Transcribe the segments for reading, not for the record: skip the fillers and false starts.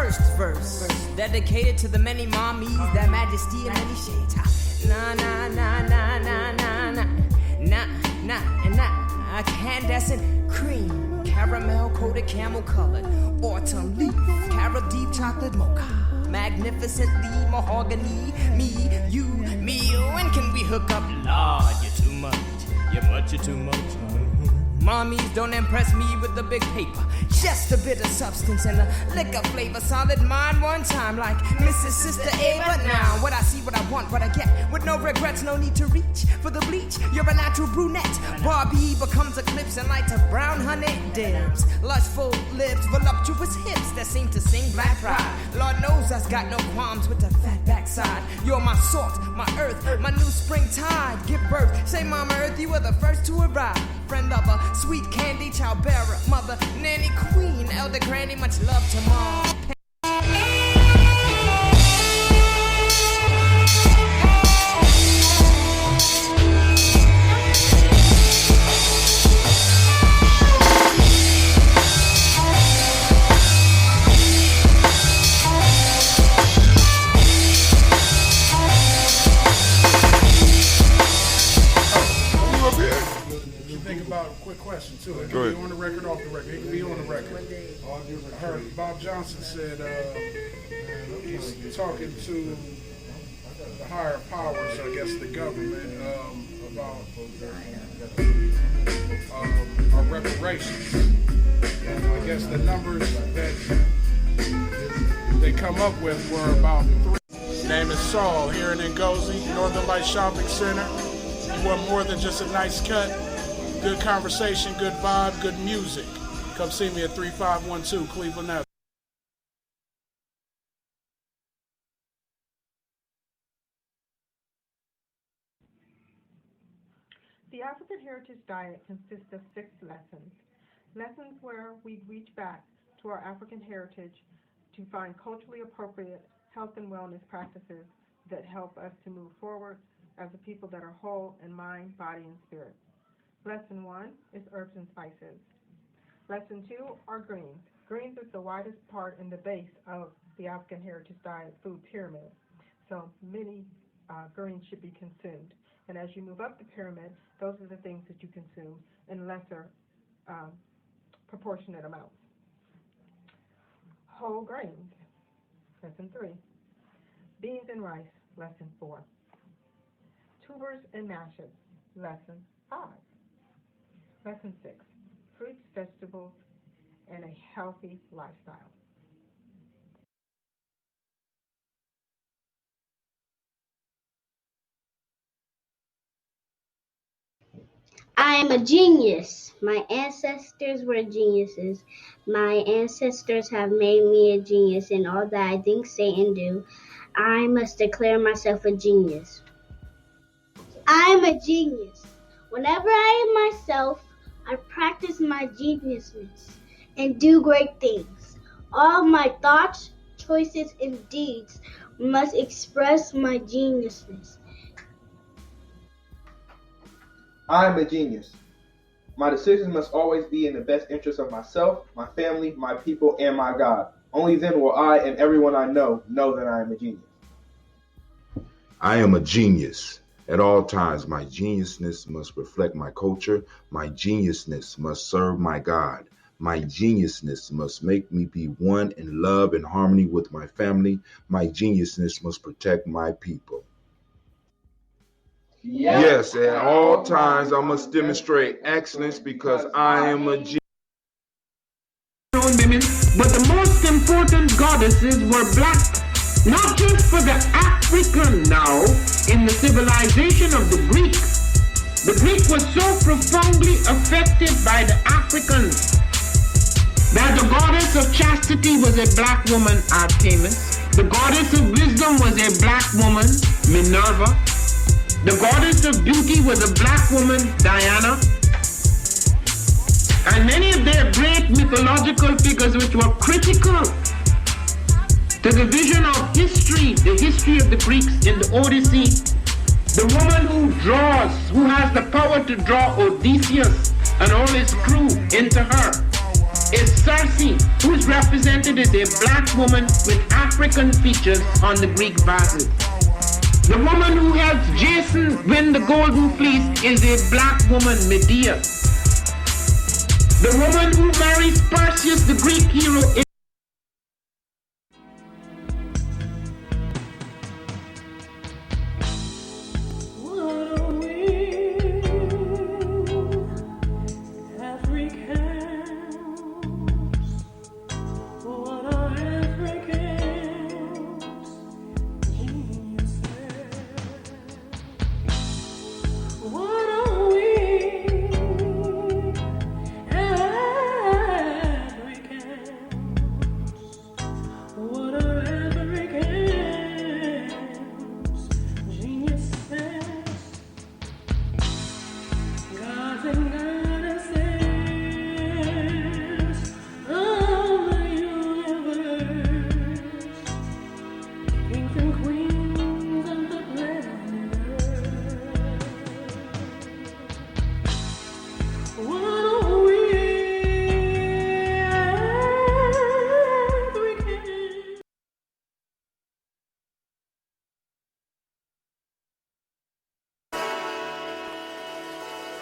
first verse, dedicated to the many mommies, that majesty in many shades. Nah, nah, nah, nah, nah, nah, nah, nah, nah, and nah. Candescent cream, caramel coated, camel colored, autumn leaf, carrot deep chocolate mocha, magnificently mahogany. Me, you, when can we hook up? Lord, you're too much. You're too much. Mommies don't impress me with the big paper. Just a bit of substance and a liquor flavor. Solid mind one time like Mrs. Sister Ava. Now, what I see, what I want, what I get. With no regrets, no need to reach for the bleach. You're a natural brunette. Barbie becomes eclipse and light to brown honey dims. Lustful lips, voluptuous hips that seem to sing black pride. Lord knows I've got no qualms with the fat backside. You're my salt, my earth, my new springtide. Give birth, say Mama Earth, you were the first to arrive. Friend of a sweet candy, child bearer, mother, nanny, queen, elder granny, much love to mom. Quick question too. It can be on the record, off the record. It can be on the record. I heard Bob Johnson said he's talking to the higher powers, I guess the government, about our reparations. And I guess the numbers that they come up with were about 3. His name is Saul here in Ngozi, Northern Light Shopping Center. You want more than just a nice cut? Good conversation, good vibe, good music. Come see me at 3512 Cleveland Avenue. The African Heritage Diet consists of 6 lessons. Lessons where we reach back to our African heritage to find culturally appropriate health and wellness practices that help us to move forward as a people that are whole in mind, body, and spirit. Lesson 1 is herbs and spices. Lesson 2 are greens. Greens is the widest part in the base of the African Heritage Diet food pyramid. So many greens should be consumed. And as you move up the pyramid, those are the things that you consume in lesser proportionate amounts. Whole grains. Lesson 3. Beans and rice. Lesson 4. Tubers and mashes. Lesson 5. Lesson 6, fruits, vegetables, and a healthy lifestyle. I am a genius. My ancestors were geniuses. My ancestors have made me a genius in all that I think, say, and do. I must declare myself a genius. I am a genius. Whenever I am myself, I practice my geniusness and do great things. All my thoughts, choices, and deeds must express my geniusness. I am a genius. My decisions must always be in the best interest of myself, my family, my people, and my God. Only then will I and everyone I know that I am a genius. I am a genius. At all times, my geniusness must reflect my culture. My geniusness must serve my God. My geniusness must make me be one in love and harmony with my family. My geniusness must protect my people. Yes, at all times, I must demonstrate excellence because I am a genius. Women, but the most important goddesses were black. Not just for the African now, in the civilization of the Greek. The Greek was so profoundly affected by the Africans that the goddess of chastity was a black woman, Artemis. The goddess of wisdom was a black woman, Minerva. The goddess of beauty was a black woman, Diana. And many of their great mythological figures which were critical to the vision of history, the history of the Greeks in the Odyssey, the woman who has the power to draw Odysseus and all his crew into her, is Cersei, who is represented as a black woman with African features on the Greek vases. The woman who helps Jason win the Golden Fleece is a black woman, Medea. The woman who marries Perseus, the Greek hero, is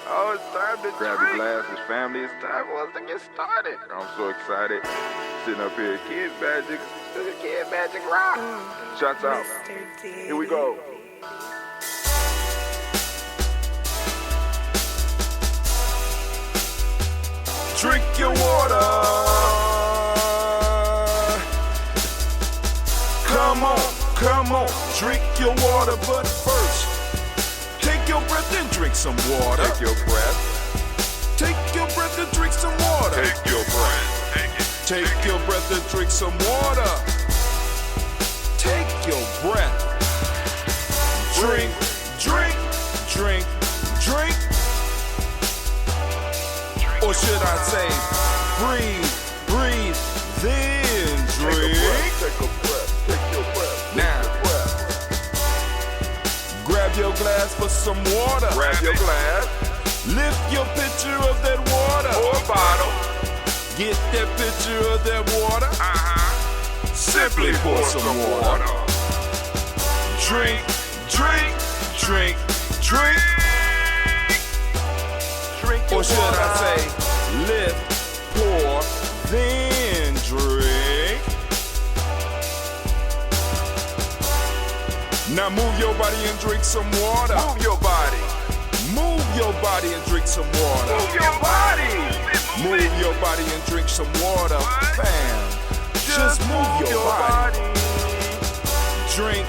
Oh, it's time to grab your glasses, family. It's time for us to get started. I'm so excited. Sitting up here, Kid Magic Rock. Shots out. Here we go. Drink your water. Come on, drink your water, but first, take your breath and drink some water. Take your breath. Take your breath and drink some water. Take your breath. Take your breath and drink some water. Take your breath. Drink. Or should I say, breathe, then drink. Take a breath. Take your breath. Now, grab your glass for some water. Grab your glass. Lift your pitcher of that water. Or bottle. Get that pitcher of that water. Simply pour some water. Drink. Or should I say, lift, pour, then drink. Now move your body and drink some water. Move your body. Move your body and drink some water. Move your body. Move your body and drink some water. Bam. Just move your body. Drink.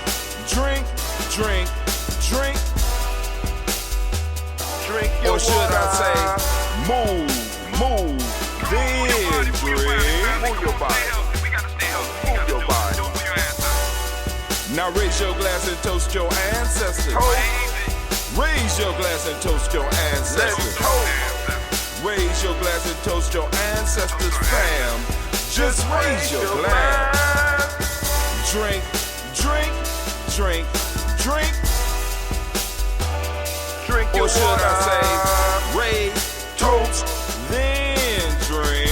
Or should I say, move, then drink. Move your body. Move your body. Now raise your glass and toast your ancestors. Raise your glass and toast your ancestors. Raise your glass and toast your ancestors, fam. Just raise your glass. Drink. Or should I say, raise, toast, then drink.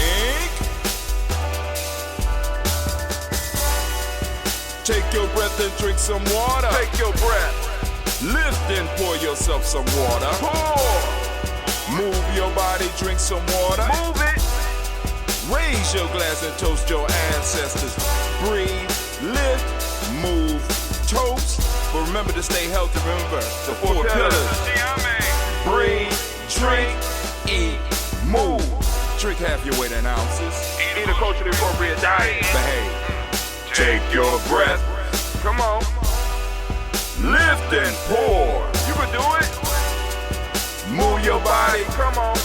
Take your breath and drink some water. Take your breath. Lift and pour yourself some water. Pour. Move your body, drink some water. Move it. Raise your glass and toast your ancestors. Breathe, lift, move, toast. But remember to stay healthy. Remember the four pillars. Breathe, drink, eat, move. Drink half your weight in ounces. Eat a culturally appropriate diet. Behave. Take your breath. Come on. Lift and pour. You can do it. Move your body. Come on.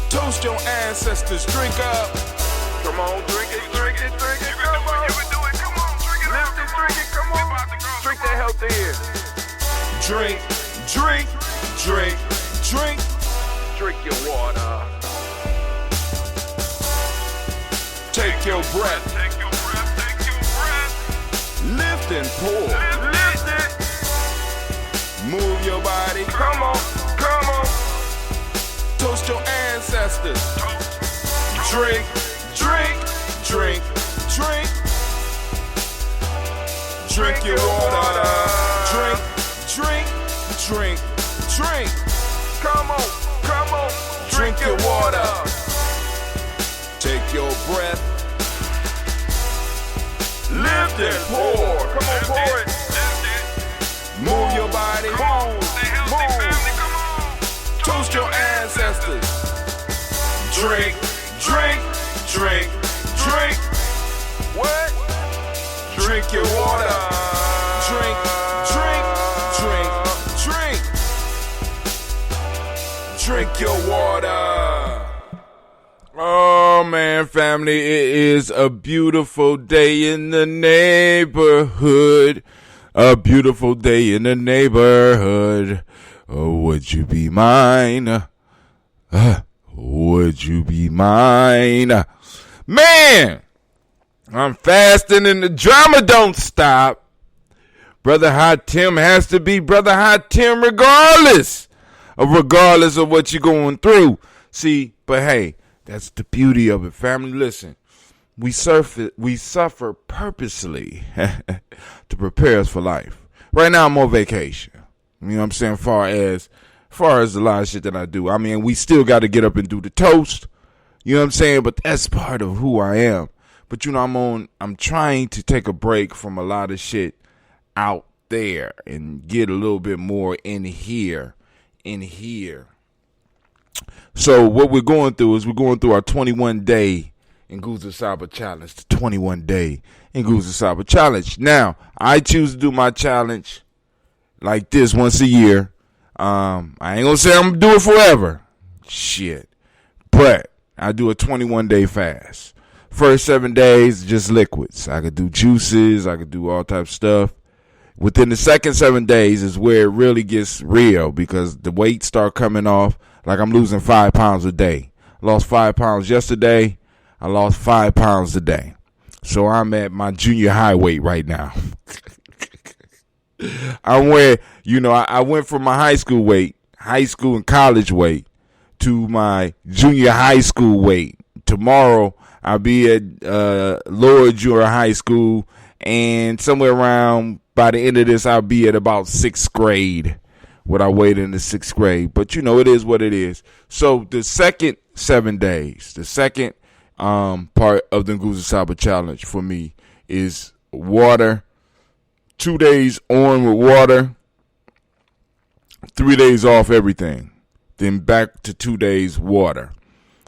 Toast your ancestors. Drink up. Come on, drink it. Come on. You can do it. Come on, drink it. Lift and drink it. Come on. Drink that healthy air. Drink. Drink your water. Take your breath. Lift and pour. Lift it. Move your body. Come on. Toast your ancestors. drink. Come on, drink your water. Take your breath. Lift and pour. Come on, pour it. Move your body. Move. Toast your ancestors. Drink. What? Drink your water. Drink. Drink your water. Oh man, family, it is a beautiful day in the neighborhood. A beautiful day in the neighborhood. Oh, would you be mine? Would you be mine? Man, I'm fasting and the drama don't stop. Brother Hot Tim has to be Brother Hot Tim regardless of what you're going through. See, but hey, that's the beauty of it. Family, listen, we suffer purposely to prepare us for life. Right now I'm on vacation. You know what I'm saying? Far as a lot of shit that I do. I mean, we still got to get up and do the toast. You know what I'm saying? But that's part of who I am. But you know, I'm trying to take a break from a lot of shit out there and get a little bit more in here. So what we're going through is our 21-day Nguzo Saba challenge. The 21-day Nguzo Saba challenge. Now, I choose to do my challenge like this once a year. I ain't gonna say I'm gonna do it forever. Shit. But I do a 21-day fast. First 7 days, just liquids. I could do juices. I could do all types of stuff. Within the second 7 days is where it really gets real because the weight start coming off. Like I'm losing 5 pounds a day. I lost 5 pounds yesterday. I lost 5 pounds today. So I'm at my junior high weight right now. I went from my high school and college weight to my junior high school weight. Tomorrow I'll be at lower junior high school, and somewhere around by the end of this I'll be at about 6th grade. What I weighed in the 6th grade. But you know, it is what it is. So the second 7 days, the second part of the Nguzo Saba challenge for me is water. 2 days on with water, 3 days off everything, then back to 2 days water,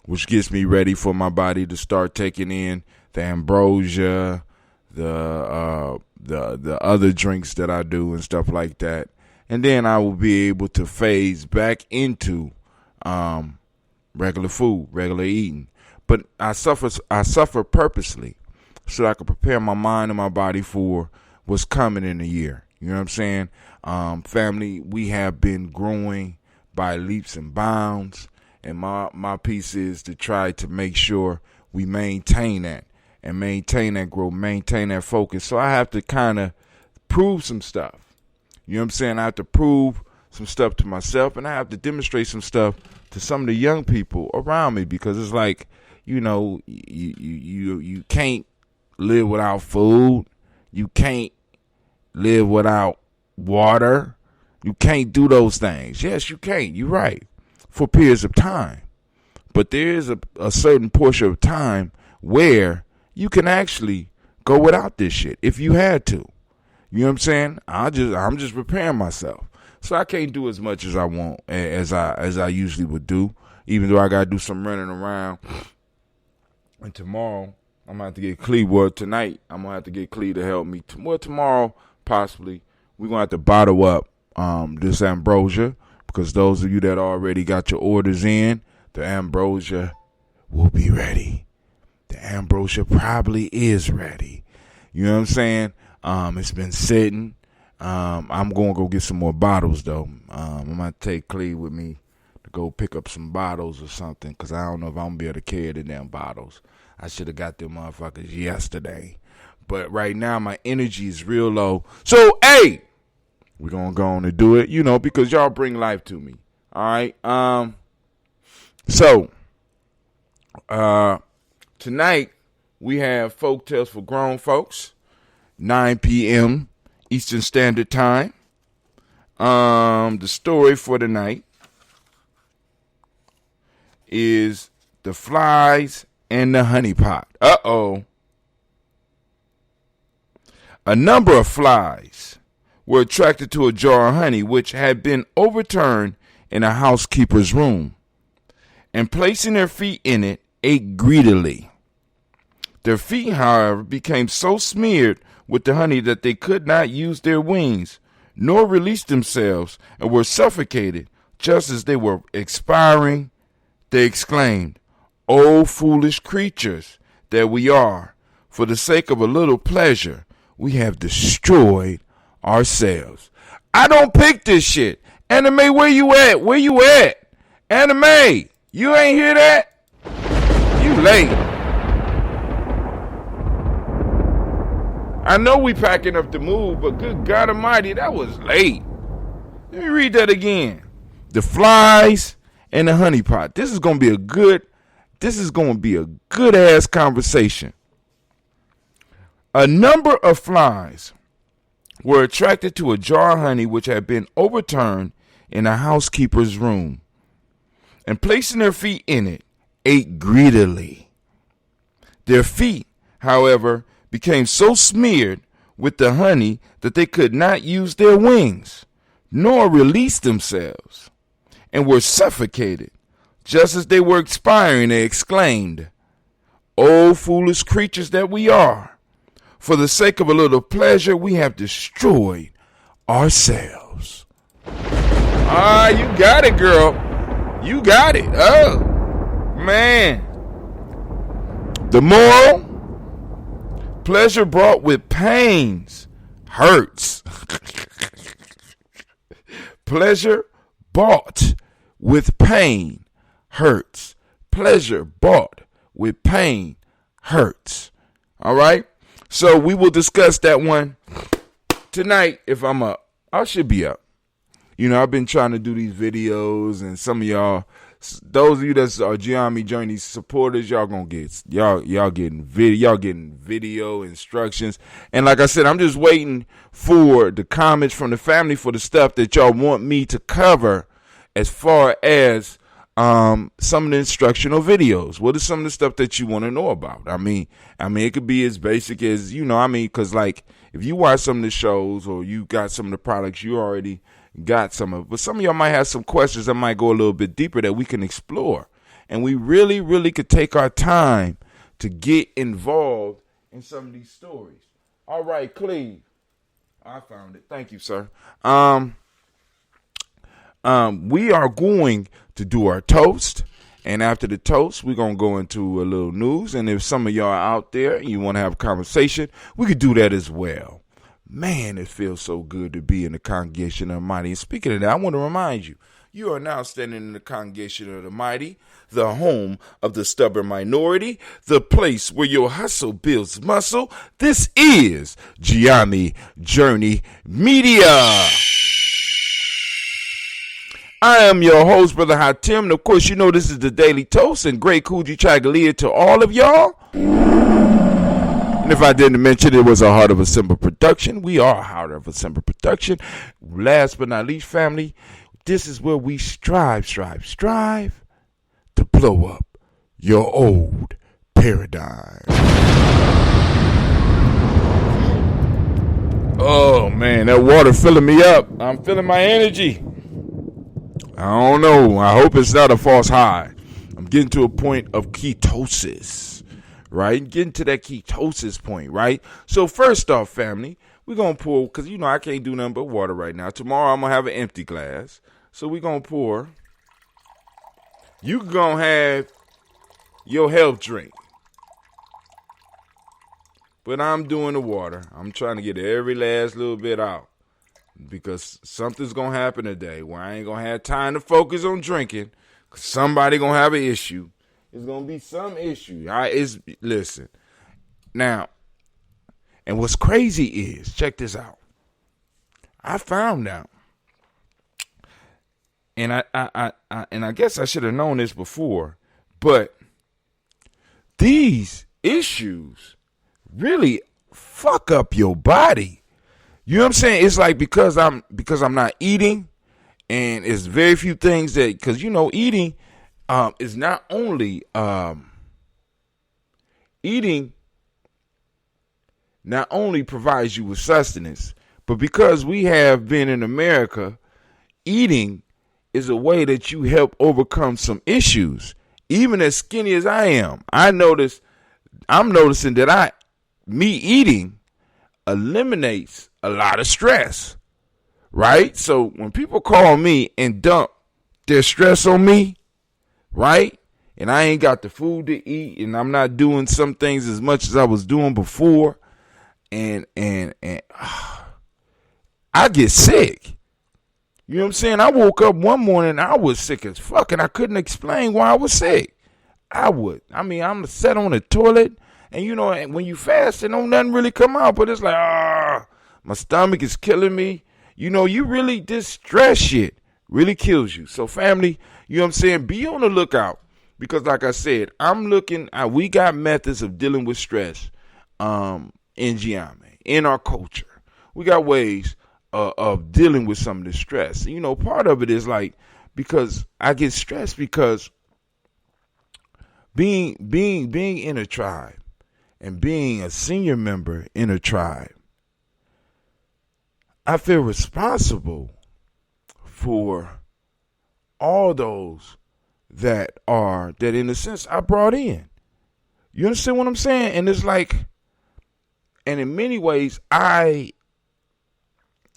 which gets me ready for my body to start taking in the ambrosia, the other drinks that I do and stuff like that. And then I will be able to phase back into regular food, regular eating. But I suffer purposely so that I can prepare my mind and my body for what's coming in the year. You know what I'm saying? Family, we have been growing by leaps and bounds. And my piece is to try to make sure we maintain that and maintain that growth, maintain that focus. So I have to kind of prove some stuff. You know what I'm saying? I have to prove some stuff to myself, and I have to demonstrate some stuff to some of the young people around me, because it's like, you know, you can't live without food. You can't live without water. You can't do those things. Yes, you can. You're right. For periods of time. But there is a certain portion of time where you can actually go without this shit if you had to. You know what I'm saying? I'm just preparing myself. So I can't do as much as I want, as I usually would do, even though I got to do some running around. And tomorrow, I'm going to have to get Clee. Well, tonight, I'm going to have to get Clee to help me. Well, tomorrow, possibly, we're going to have to bottle up this ambrosia, because those of you that already got your orders in, the ambrosia will be ready. The ambrosia probably is ready. You know what I'm saying? It's been sitting. I'm going to go get some more bottles, though. I'm going to take Clee with me to go pick up some bottles or something, because I don't know if I'm going to be able to carry the damn bottles. I should have got them motherfuckers yesterday. But right now, my energy is real low. So, hey, we're going to go on and do it, you know, because y'all bring life to me. All right? So, tonight, we have Folk Tales for Grown Folks, 9 p.m. Eastern Standard Time. The story for the night is the flies and the honey pot. Uh-oh. A number of flies were attracted to a jar of honey which had been overturned in a housekeeper's room, and placing their feet in it, ate greedily. Their feet, however, became so smeared with the honey that they could not use their wings, nor release themselves, and were suffocated. Just as they were expiring, they exclaimed, "O foolish creatures that we are, for the sake of a little pleasure, we have destroyed ourselves." I don't pick this shit. Anime, where you at? Where you at? Anime, you ain't hear that? You late. I know we packing up the move, but good God Almighty, that was late. Let me read that again. The flies and the honey pot. This is gonna be a good ass conversation. A number of flies were attracted to a jar of honey which had been overturned in a housekeeper's room, and placing their feet in it, ate greedily. Their feet, however, became so smeared with the honey that they could not use their wings, nor release themselves, and were suffocated. Just as they were expiring, they exclaimed, "O foolish creatures that we are, for the sake of a little pleasure, we have destroyed ourselves." Ah, you got it, girl. You got it. Oh, man. The moral: pleasure brought with pains hurts. Pleasure bought with pain hurts. Pleasure bought with pain hurts. All right? So we will discuss that one tonight if I'm up. I should be up. You know, I've been trying to do these videos, and some of y'all, those of you that are Gye-Nyame Journey supporters, y'all getting video instructions. And like I said, I'm just waiting for the comments from the family for the stuff that y'all want me to cover as far as some of the instructional videos. What is some of the stuff that you want to know about? I mean, it could be as basic as, because like if you watch some of the shows or you got some of the products, you already got some of it. But some of y'all might have some questions that might go a little bit deeper that we can explore. And we really, really could take our time to get involved in some of these stories. All right, Cleve. I found it. Thank you, sir. We are going to do our toast. And after the toast, we're going to go into a little news. And if some of y'all are out there and you want to have a conversation, we could do that as well. Man, it feels so good to be in the congregation of the mighty. And speaking of that, I want to remind you, you are now standing in the congregation of the mighty, the home of the stubborn minority, the place where your hustle builds muscle. This is Gye-Nyame Journey Media. I am your host, Brother Hatim, and of course, you know this is the Daily Toast, and great Kujichagulia to all of y'all. And if I didn't mention, it was a Heart of a Simple production. We are a Heart of a Simple production. Last but not least, family, this is where we strive to blow up your old paradigm. Oh, man, that water filling me up. I'm feeling my energy. I don't know. I hope it's not a false high. I'm getting to a point of ketosis, right? Getting to that ketosis point, right? So first off, family, we're going to pour, because, I can't do nothing but water right now. Tomorrow, I'm going to have an empty glass. So we're going to pour. You going to have your health drink. But I'm doing the water. I'm trying to get every last little bit out. Because something's going to happen today where I ain't going to have time to focus on drinking. Because somebody going to have an issue. It's going to be some issue. Listen. Now, and what's crazy is, check this out. I found out. And I guess I should have known this before. But these issues really fuck up your body. You know what I'm saying? It's like because I'm not eating, and it's very few things that, because eating is not only eating not only provides you with sustenance, but because we have been in America, eating is a way that you help overcome some issues. Even as skinny as I am, I'm noticing that me eating eliminates a lot of stress, right? So when people call me and dump their stress on me, right? And I ain't got the food to eat, and I'm not doing some things as much as I was doing before, and I get sick. You know what I'm saying? I woke up one morning, I was sick as fuck, and I couldn't explain why I was sick. I'm sat on the toilet, and when you fast, don't nothing really come out, but it's like, my stomach is killing me. You really, this stress shit really kills you. So family, you know what I'm saying? Be on the lookout, because like I said, we got methods of dealing with stress in Gye-Nyame, in our culture. We got ways of dealing with some of the stress. Part of it is like, because I get stressed because being in a tribe and being a senior member in a tribe, I feel responsible for all those that in a sense I brought in. You understand what I'm saying? And it's like, and in many ways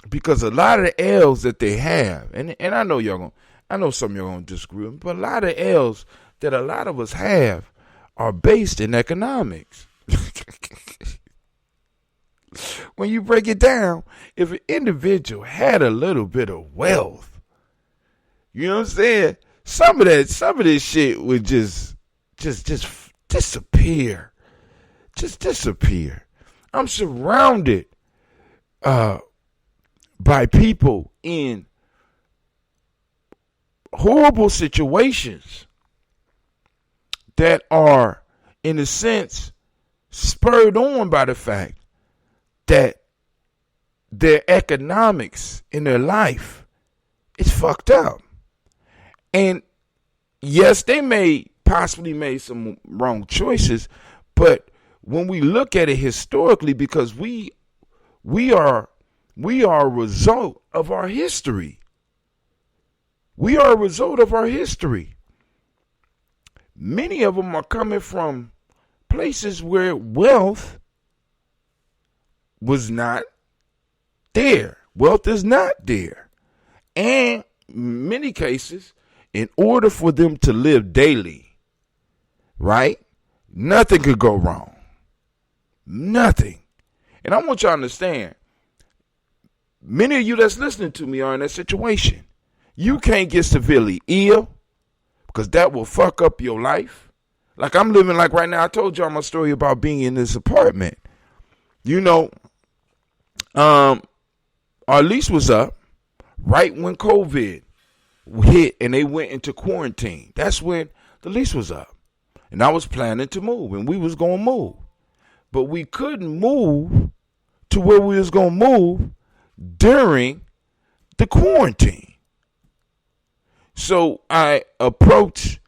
because a lot of the L's that they have, and I know some of y'all gonna disagree with me, but a lot of L's that a lot of us have are based in economics. When you break it down, if an individual had a little bit of wealth, you know what I'm saying? Some of this shit would just disappear. Just disappear. I'm surrounded by people in horrible situations that are, in a sense, spurred on by the fact that their economics in their life is fucked up. And yes, they possibly made some wrong choices, but when we look at it historically, because we are a result of our history. We are a result of our history. Many of them are coming from places where wealth was not there. Wealth is not there. And in many cases, in order for them to live daily, right, nothing could go wrong. Nothing. And I want y'all to understand, many of you that's listening to me are in that situation. You can't get severely ill, because that will fuck up your life. Like I'm living like right now. I told y'all my story about being in this apartment. Our lease was up right when COVID hit and they went into quarantine. That's when the lease was up. And I was planning to move, and we was going to move. But we couldn't move to where we was going to move during the quarantine. So I approached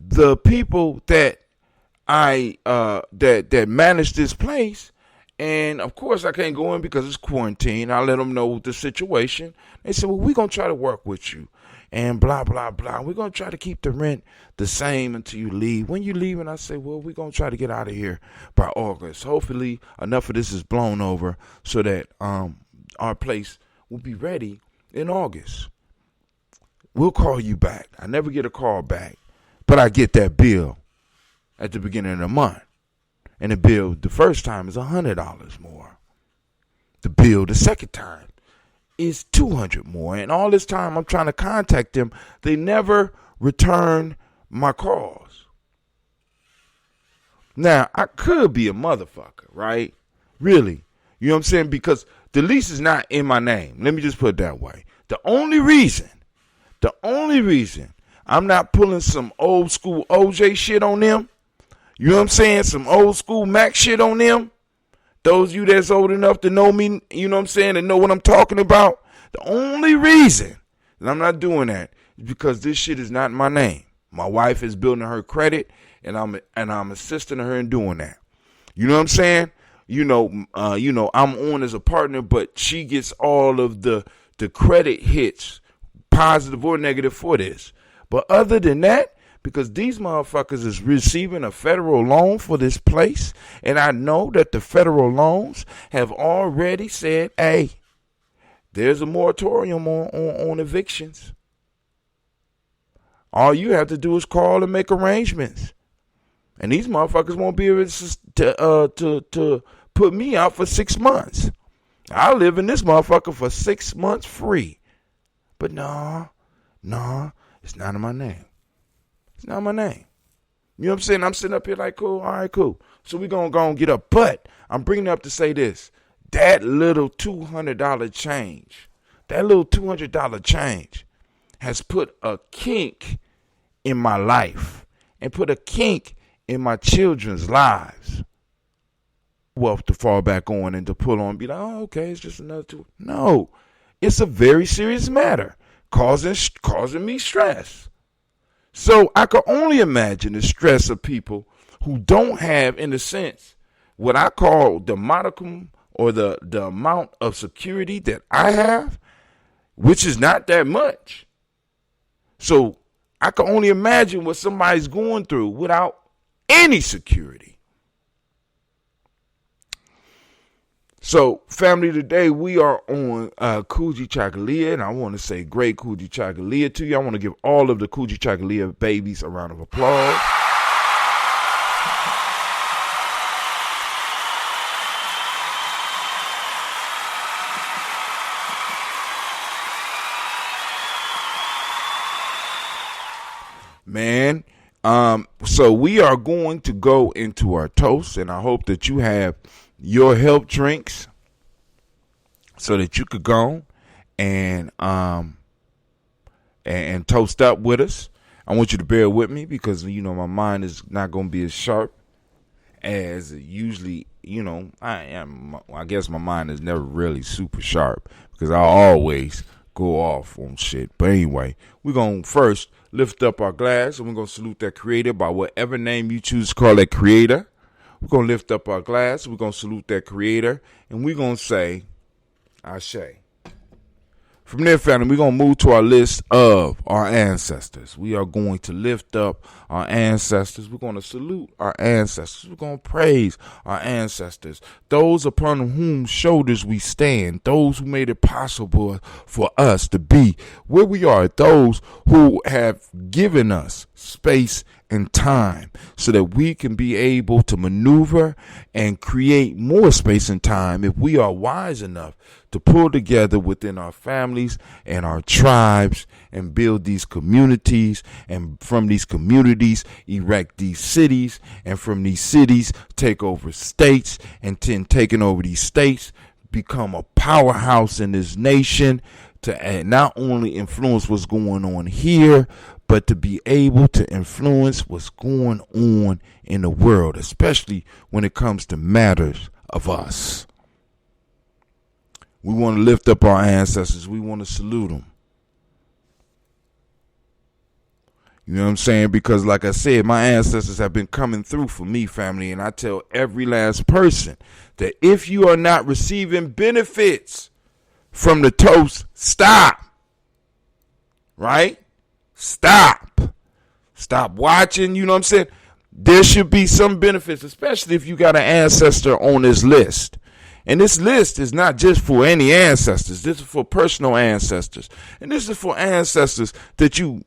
the people that that manage this place, and of course I can't go in because it's quarantine. I let them know the situation. They said, well, we're going to try to work with you and blah, blah, blah. We're going to try to keep the rent the same until you leave. When you leave, and I say, well, we're going to try to get out of here by August. Hopefully enough of this is blown over so that our place will be ready in August. We'll call you back. I never get a call back, but I get that bill at the beginning of the month. And the bill the first time is $100 more. The bill the second time is $200 more. And all this time I'm trying to contact them. They never return my calls. Now, I could be a motherfucker, right? Really. You know what I'm saying? Because the lease is not in my name. Let me just put it that way. The only reason I'm not pulling some old school OJ shit on them, you know what I'm saying? Some old school Mac shit on them. those of you that's old enough to know me, you know what I'm saying, and know what I'm talking about, the only reason that I'm not doing that is because this shit is not my name. My wife is building her credit, and I'm assisting her in doing that. You know what I'm saying? I'm on as a partner, but she gets all of the credit hits, positive or negative, for this. But other than that, because these motherfuckers is receiving a federal loan for this place, and I know that the federal loans have already said, hey, there's a moratorium on evictions. All you have to do is call and make arrangements. And these motherfuckers won't be able to put me out for 6 months. I'll live in this motherfucker for 6 months free. But nah, it's not in my name. It's not my name. You know what I'm saying? I'm sitting up here like, cool, all right, cool. So we going to go and get up. But I'm bringing it up to say this. That little $200 change, has put a kink in my life and put a kink in my children's lives. Wealth to fall back on and to pull on and be like, oh, okay, it's just another two. No, it's a very serious matter causing me stress. So I can only imagine the stress of people who don't have, in a sense, what I call the modicum or the amount of security that I have, which is not that much. So I can only imagine what somebody's going through without any security. So, family, today we are on Kujichagulia, and I want to say great Kujichagulia to you. I want to give all of the Kujichagulia babies a round of applause. Man, so we are going to go into our toast, and I hope that you have your help drinks so that you could go and toast up with us. I want you to bear with me because, my mind is not going to be as sharp as it usually, I am. I guess my mind is never really super sharp because I always go off on shit. But anyway, we're going to first lift up our glass and we're going to salute that creator by whatever name you choose to call that creator. We're going to lift up our glass. We're going to salute that creator. And we're going to say, Ashe. From there, family, we're going to move to our list of our ancestors. We are going to lift up our ancestors. We're going to salute our ancestors. We're going to praise our ancestors. Those upon whom shoulders we stand. Those who made it possible for us to be where we are. Those who have given us space and time so that we can be able to maneuver and create more space and time if we are wise enough to pull together within our families and our tribes and build these communities, and from these communities erect these cities, and from these cities take over states, and then taking over these states become a powerhouse in this nation to not only influence what's going on here, but to be able to influence what's going on in the world, especially when it comes to matters of us. We want to lift up our ancestors. We want to salute them. You know what I'm saying? Because like I said, my ancestors have been coming through for me, family. And I tell every last person that if you are not receiving benefits from the toast, stop. Right? Stop watching. You know what I'm saying? There should be some benefits, especially if you got an ancestor on this list. And this list is not just for any ancestors. This is for personal ancestors. And this is for ancestors that you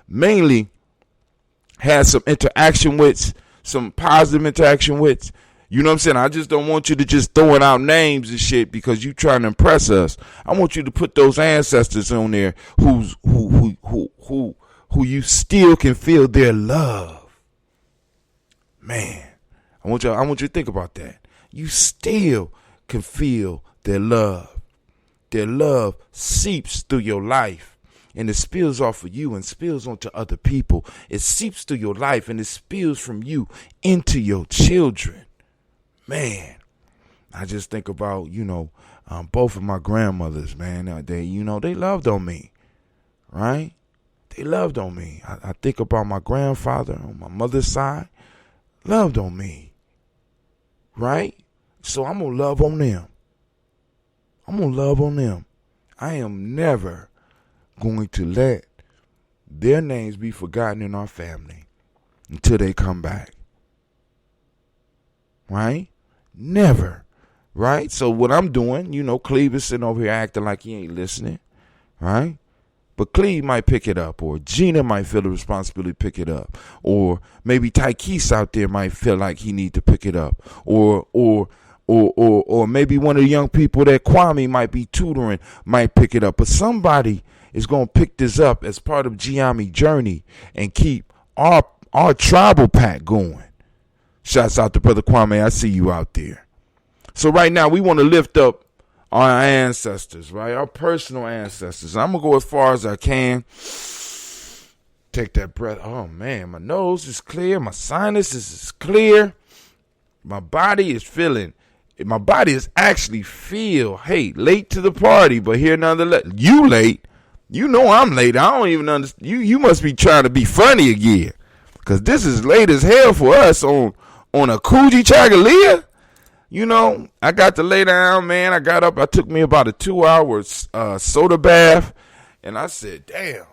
mainly had some interaction with, some positive interaction with. You know what I'm saying? I just don't want you to just throwing out names and shit because you trying to impress us. I want you to put those ancestors on there who you still can feel their love. Man, I want you to think about that. You still can feel their love. Their love seeps through your life, and it spills off of you and spills onto other people. It seeps through your life, and it spills from you into your children. Man, I just think about, both of my grandmothers, man. They loved on me, right? They loved on me. I think about my grandfather on my mother's side, loved on me, right? So I'm going to love on them. I am never going to let their names be forgotten in our family until they come back, right? Never. Right? So what I'm doing, Cleve is sitting over here acting like he ain't listening. Right? But Cleve might pick it up, or Gina might feel the responsibility to pick it up. Or maybe Tykees out there might feel like he need to pick it up. Or maybe one of the young people that Kwame might be tutoring might pick it up. But somebody is going to pick this up as part of Gye-Nyame journey and keep our tribal pack going. Shouts out to Brother Kwame. I see you out there. So right now, we want to lift up our ancestors, right? Our personal ancestors. I'm going to go as far as I can. Take that breath. Oh, man, my nose is clear. My sinuses is clear. My body is actually late to the party, but here nonetheless. You late. You know I'm late. I don't even understand. You must be trying to be funny again, because this is late as hell for us on a Kujichagulia. I got to lay down, man. I got up. I took me about a 2-hour soda bath, and I said, damn.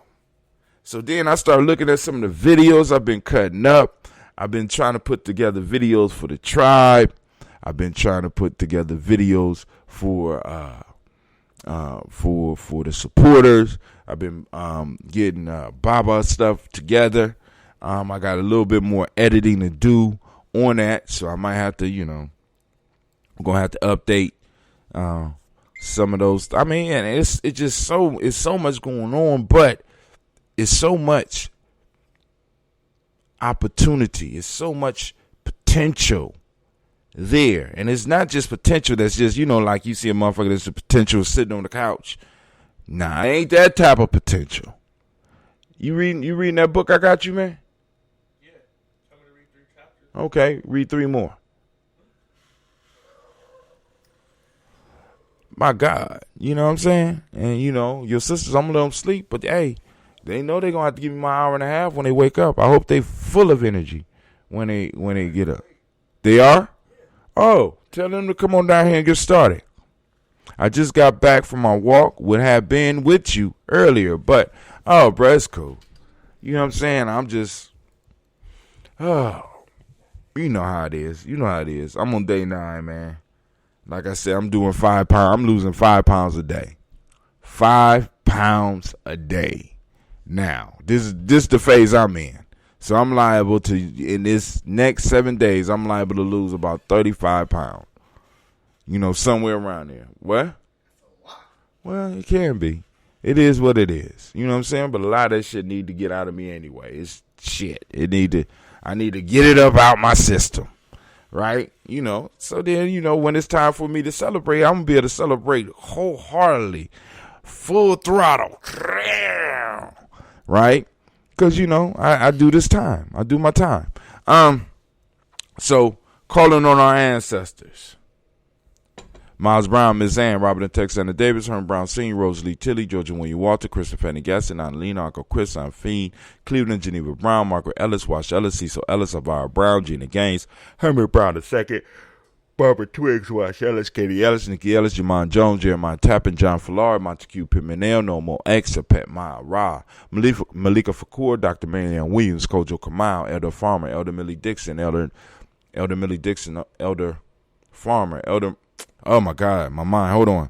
So then I started looking at some of the videos I've been cutting up. I've been trying to put together videos for the tribe. I've been trying to put together videos for the supporters. I've been getting Baba stuff together. I got a little bit more editing to do on that, so I might have to, I'm gonna have to update some of those. I mean, and it's so much going on, but it's so much opportunity. It's so much potential there, and it's not just potential that's just like you see a motherfucker that's the potential sitting on the couch. Nah, ain't that type of potential. You reading that book I got you, man? Yeah, I'm gonna read 3 chapters. Okay, read 3 more. My God, you know what I'm saying? And your sisters, I'm gonna let them sleep, but hey, they know they're gonna have to give me my hour and a half when they wake up. I hope they full of energy when they get up. They are? Oh, tell them to come on down here and get started. I just got back from my walk, would have been with you earlier, but bro, it's cool. You know what I'm saying? I'm just you know how it is. I'm on day 9, man. Like I said, I'm doing 5 pounds. I'm losing 5 pounds a day. 5 pounds a day. Now, this the phase I'm in. So I'm liable to, in this next 7 days, I'm liable to lose about 35 pounds. Somewhere around there. What? Well, it can be. It is what it is. You know what I'm saying? But a lot of that shit need to get out of me anyway. It's shit. I need to get it up out my system. Right? So then, when it's time for me to celebrate, I'm going to be able to celebrate wholeheartedly, full throttle. Right? Because, I do this time. I do my time. So, calling on our ancestors. Miles Brown, Miss Ann, Robert and Texana Davis, Herman Brown Sr., Rosalie Tilley, Georgia William Walter, Christopher Fanny Gaston, Annalena, Uncle Chris, Aunt Fiend, Cleveland, Geneva Brown, Margaret Ellis, Wash Ellis, Cecil Ellis, Elvira Brown, Gina Gaines, Herman Brown II, Barbara Twiggs, Wash Ellis, Katie Ellis, Nikki Ellis, Jamon Jones, Jeremiah Tappan, John Fallard, Montague Pimenel, Nomo X, Pet Maya Ra, Malika Fakur, Dr. Marianne Williams, Kojo Kamal, Elder Farmer, Elder Millie Dixon, Elder Farmer, Elder. Oh my God, my mind. Hold on.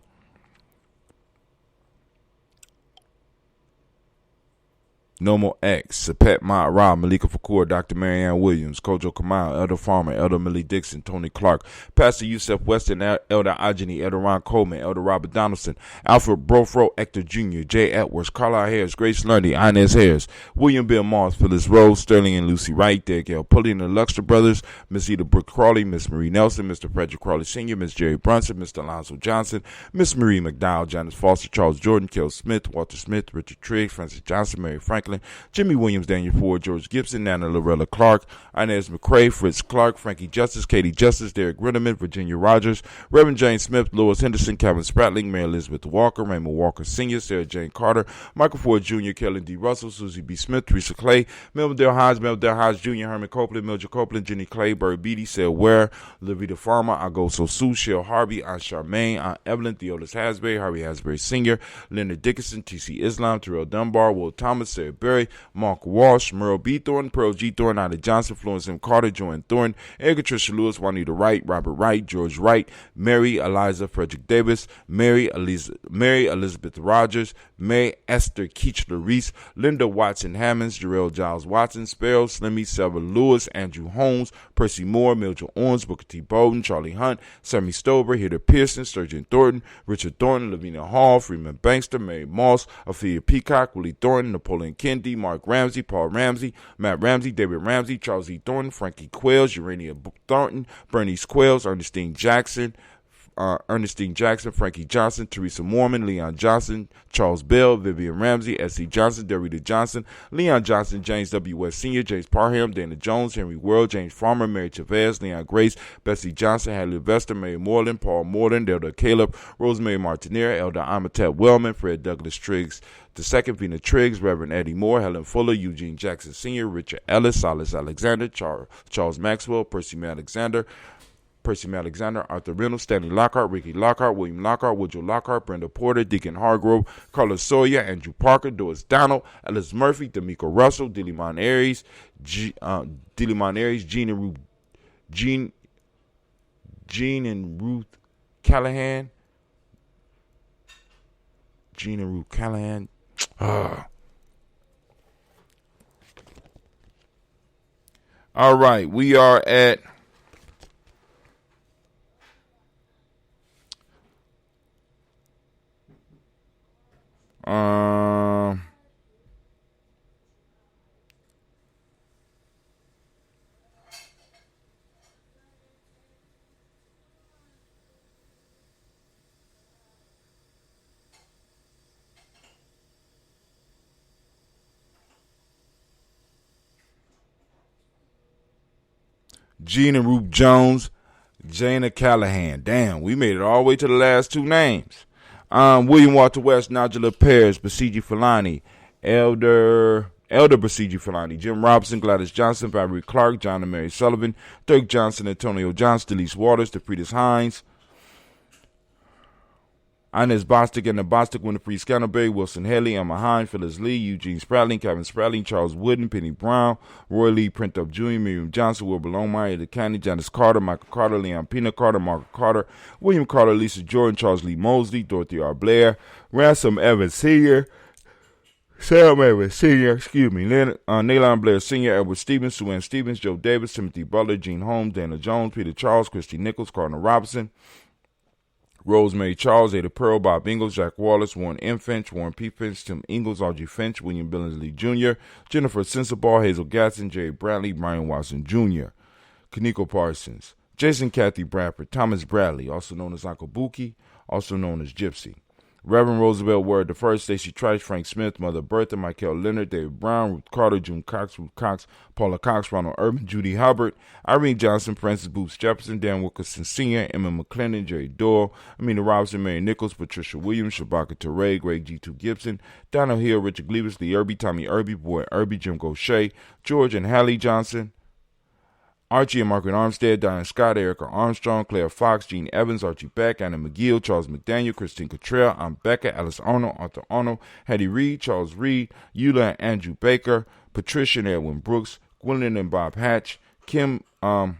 Nomo X, Sapet Ma Ra, Malika Fakur, Dr. Marianne Williams, Kojo Kamal, Elder Farmer, Elder Millie Dixon, Tony Clark, Pastor Yusef Weston, Elder Ajani, Elder Ron Coleman, Elder Robert Donaldson, Alfred Brofro, Hector Jr., Jay Edwards, Carlisle Harris, Grace Lundy, Inez Harris, William Bill Moss, Phyllis Rose, Sterling and Lucy Wright, Danielle Pulley and the Luxor Brothers, Miss Eda Brooke Crawley, Miss Marie Nelson, Mr. Frederick Crawley Sr., Miss Jerry Brunson, Mr. Alonzo Johnson, Miss Marie McDowell, Janice Foster, Charles Jordan, Kel Smith, Walter Smith, Richard Triggs, Francis Johnson, Mary Franklin, Franklin, Jimmy Williams, Daniel Ford, George Gibson, Nana Lorella Clark, Inez McCrae, Fritz Clark, Frankie Justice, Katie Justice, Derek Ritterman, Virginia Rogers, Reverend James Smith, Lois Henderson, Calvin Spratling, Mary Elizabeth Walker, Raymond Walker Sr., Sarah Jane Carter, Michael Ford Jr., Kellen D. Russell, Susie B. Smith, Teresa Clay, Melvin Dale Hodge Jr., Herman Copeland, Mildred Copeland, Jenny Clay, Bird Beatty, Sarah Ware, Levita Farmer, Agoso Sue, Shell Harvey, Aunt Charmaine, Aunt Evelyn, Theodis Hasbury, Harvey Hasbury Sr., Leonard Dickinson, T.C. Islam, Terrell Dunbar, Will Thomas, Sarah Berry, Mark Walsh, Merle B. Thornton, Pearl G. Thornton, Ida Johnson, Florence M. Carter, Joanne Thornton, Edgar Tricia Lewis, Juanita Wright, Robert Wright, George Wright, Mary Eliza Frederick Davis, Mary Elizabeth Rogers, Mary Esther Keechler Reese, Linda Watson Hammonds, Jarrell Giles Watson, Sparrow, Slimmy, Sarah Lewis, Andrew Holmes, Percy Moore, Mildred Owens, Booker T. Bowden, Charlie Hunt, Sammy Stover, Hitter Pearson, Sturgeon Thornton, Richard Thornton, Lavina Hall, Freeman Bankster, Mary Moss, Ophelia Peacock, Willie Thornton, Napoleon Kennedy, Mark Ramsey, Paul Ramsey, Matt Ramsey, David Ramsey, Charles E. Thornton, Frankie Quails, Urania Thornton, Bernice Quails, Ernestine Jackson, Frankie Johnson, Teresa Mormon, Leon Johnson, Charles Bell, Vivian Ramsey, S.C. Johnson, Derrida Johnson, Leon Johnson, James W. West Sr., James Parham, Dana Jones, Henry World, James Farmer, Mary Chavez, Leon Grace, Bessie Johnson, Hadley Vester, Mary Moreland, Paul Moreland, Elder Caleb, Rosemary Martinier, Elder Amatet Wellman, Fred Douglas Triggs, the second Vina Triggs, Reverend Eddie Moore, Helen Fuller, Eugene Jackson Sr., Richard Ellis, Silas Alexander, Charles Maxwell, Percy Alexander, Arthur Reynolds, Stanley Lockhart, Ricky Lockhart, William Lockhart, Woodrow Lockhart, Brenda Porter, Deacon Hargrove, Carlos Sawyer, Andrew Parker, Doris Donald, Ellis Murphy, D'Amico Russell, Dillimon Aries, Gene and Ruth Callahan. All right, we are at Gene and Ruth Jones, Jana Callahan. Damn, we made it all the way to the last two names. William Walter West, Nigella Pears, Basiji Filani, Elder Basiji Filani, Jim Robinson, Gladys Johnson, Valerie Clark, John and Mary Sullivan, Dirk Johnson, Antonio Johnson, Delise Waters, DeFritas Hines, Inez Bostic and the Bostic, Winifred Scantleberry, Wilson Haley, Emma Hine, Phyllis Lee, Eugene Spratling, Kevin Spratling, Charles Wooden, Penny Brown, Roy Lee, Printup Jr., Miriam Johnson, Wilbur Longmire, Eda County, Janice Carter, Michael Carter, Leon Pina Carter, Margaret Carter, William Carter, Lisa Jordan, Charles Lee Mosley, Dorothy R. Blair, Ransom Evans Sr., Sam Evans Sr., Nalon Blair Sr., Edward Stevens, Sue Ann Stevens, Joe Davis, Timothy Butler, Gene Holmes, Dana Jones, Peter Charles, Christy Nichols, Cardinal Robinson, Rosemary Charles, Ada Pearl, Bob Ingalls, Jack Wallace, Warren M. Finch, Warren P. Finch, Tim Ingalls, Audrey Finch, William Billingsley Jr., Jennifer Sensabaugh, Hazel Gatson, Jerry Bradley, Brian Watson Jr., Kaniko Parsons, Jason Kathy Bradford, Thomas Bradley, also known as Uncle Buki, also known as Gypsy, Reverend Roosevelt Word I, Stacey Trice, Frank Smith, Mother Bertha, Michael Leonard, David Brown, Ruth Carter, June Cox, Ruth Cox, Paula Cox, Ronald Urban, Judy Hubbard, Irene Johnson, Francis Booth Jefferson, Dan Wilkerson Sr., Emma McClendon, Jerry Doyle, Amina Robinson, Mary Nichols, Patricia Williams, Shabaka Teray, Greg G2 Gibson, Donald Hill, Richard Gleavis, Lee Irby, Tommy Irby, Boy Irby, Jim Gaucher, George and Hallie Johnson, Archie and Margaret Armstead, Diane Scott, Erica Armstrong, Claire Fox, Gene Evans, Archie Beck, Anna McGill, Charles McDaniel, Christine Cottrell, Aunt Becca, Alice Arnold, Arthur Arnold, Hattie Reed, Charles Reed, Eula and Andrew Baker, Patricia and Edwin Brooks, Gwendolyn and Bob Hatch, Kimball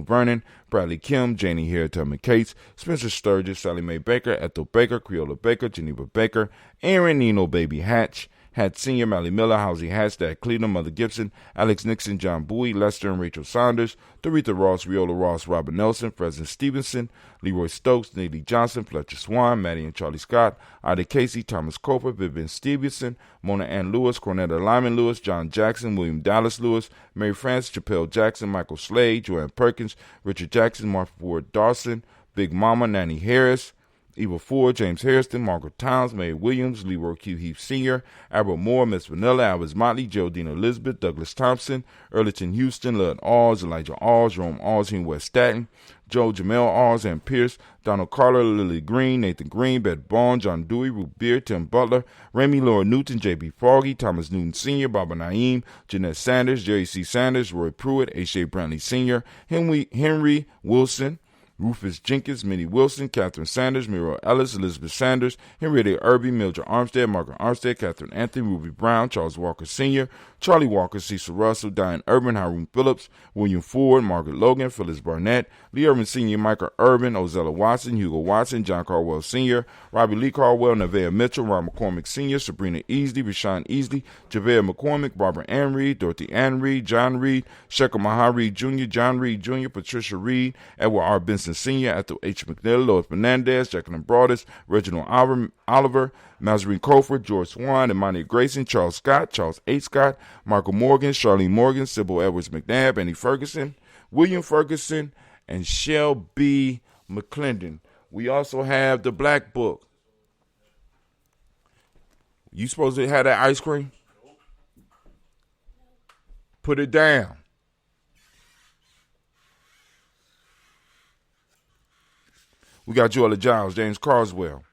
Vernon, Bradley Kim, Janie Hare, Tubman Cates, Spencer Sturgis, Sally Mae Baker, Ethel Baker, Creola Baker, Geneva Baker, Aaron Nino Baby Hatch, Hat Sr., Mally Miller, Housie Hatch, Cleveland, Mother Gibson, Alex Nixon, John Bowie, Lester and Rachel Saunders, Doretha Ross, Riola Ross, Robert Nelson, President Stevenson, Leroy Stokes, Neely Johnson, Fletcher Swan, Maddie and Charlie Scott, Ida Casey, Thomas Coper, Vivian Stevenson, Mona Ann Lewis, Cornetta Lyman Lewis, John Jackson, William Dallas Lewis, Mary Frances, Chappelle Jackson, Michael Slade, Joanne Perkins, Richard Jackson, Martha Ford Dawson, Big Mama, Nanny Harris, Eva Ford, James Harrison, Margaret Towns, Mae Williams, Leroy Q. Heath Sr., Albert Moore, Miss Vanilla, Albert Motley, Geraldine Elizabeth, Douglas Thompson, Earleton Houston, Lud Alls, Elijah Alls, Jerome Alls, West Staten, Joe Jamel Alls, Ann Pierce, Donald Carter, Lily Green, Nathan Green, Beth Bond, John Dewey, Ruth Beard, Tim Butler, Remy Laura Newton, J.B. Froggy, Thomas Newton Sr., Baba Naeem, Jeanette Sanders, Jerry C. Sanders, Roy Pruitt, H.A. Brantley Sr., Henry Wilson, Rufus Jenkins, Minnie Wilson, Catherine Sanders, Muriel Ellis, Elizabeth Sanders, Henrietta Irby, Mildred Armstead, Margaret Armstead, Catherine Anthony, Ruby Brown, Charles Walker Sr., Charlie Walker, Cecil Russell, Diane Urban, Haroon Phillips, William Ford, Margaret Logan, Phyllis Barnett, Lee Urban Sr., Michael Urban, Ozella Watson, Hugo Watson, John Caldwell Sr., Robbie Lee Caldwell, Nevaeh Mitchell, Ron McCormick Sr., Sabrina Easley, Rashawn Easley, Javea McCormick, Barbara Ann Reed, Dorothy Ann Reed, John Reed, Shekhar Maha Reed Jr., John Reed Jr., Patricia Reed, Edward R. Benson Sr., Ethel H. McNeil, Lois Menendez, Jacqueline Broadus, Reginald Oliver, Mazarine Colford, George Swan, Imani Grayson, Charles Scott, Charles H. Scott, Michael Morgan, Charlene Morgan, Sybil Edwards McNabb, Annie Ferguson, William Ferguson, and Shell B. McClendon. We also have the Black Book. You supposed to have that ice cream? Put it down. We got Joella Giles, James Carswell,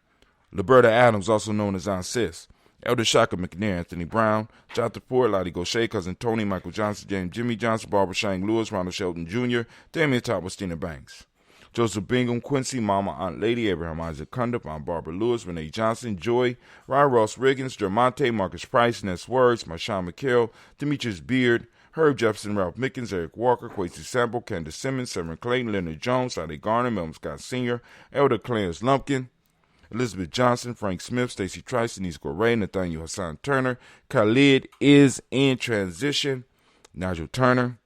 Liberta Adams, also known as Aunt Sis, Elder Shaka McNair, Anthony Brown, Jonathan Ford, Lottie Gaucher, Cousin Tony, Michael Johnson, James Jimmy Johnson, Barbara Shang Lewis, Ronald Shelton Jr., Damian Thomas, Tina Banks, Joseph Bingham, Quincy, Mama, Aunt Lady, Abraham Isaac Cundiff, Aunt Barbara Lewis, Renee Johnson, Joy, Ryan Ross Riggins, Jermonte, Marcus Price, Ness Words, Marshawn McHale, Demetrius Beard, Herb Jefferson, Ralph Mickens, Eric Walker, Quincy Sample, Candace Simmons, Severn Clayton, Leonard Jones, Sade Garner, Melvin Scott Sr., Elder Clarence Lumpkin, Elizabeth Johnson, Frank Smith, Stacey Trice, Denise Goray, Nathaniel Hassan Turner, Khalid is in transition, Nigel Turner,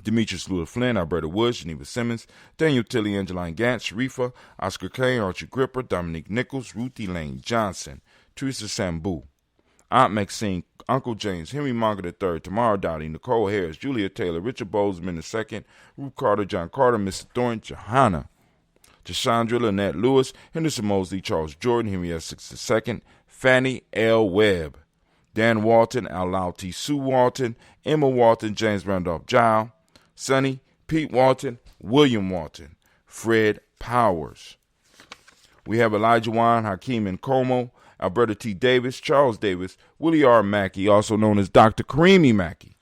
Demetrius Lewis Flynn, Alberta Woods, Geneva Simmons, Daniel Tilley, Angeline Gantz, Sharifa, Oscar Kane, Archie Gripper, Dominique Nichols, Ruthie Lane Johnson, Teresa Sambu, Aunt Maxine, Uncle James, Henry Monger III, Tamara Dowdy, Nicole Harris, Julia Taylor, Richard Bozeman II, Ruth Carter, John Carter, Mr. Thornton, Johanna, Jashandra, Lynette Lewis, Henderson Mosley, Charles Jordan, Henry S. II, Fannie L. Webb, Dan Walton, Al-Lauti Sue Walton, Emma Walton, James Randolph Giles, Sonny, Pete Walton, William Walton, Fred Powers. We have Elijah Wine, Hakeem Nkomo, Alberta T. Davis, Charles Davis, Willie R. Mackey, also known as Dr. Karimi Mackey.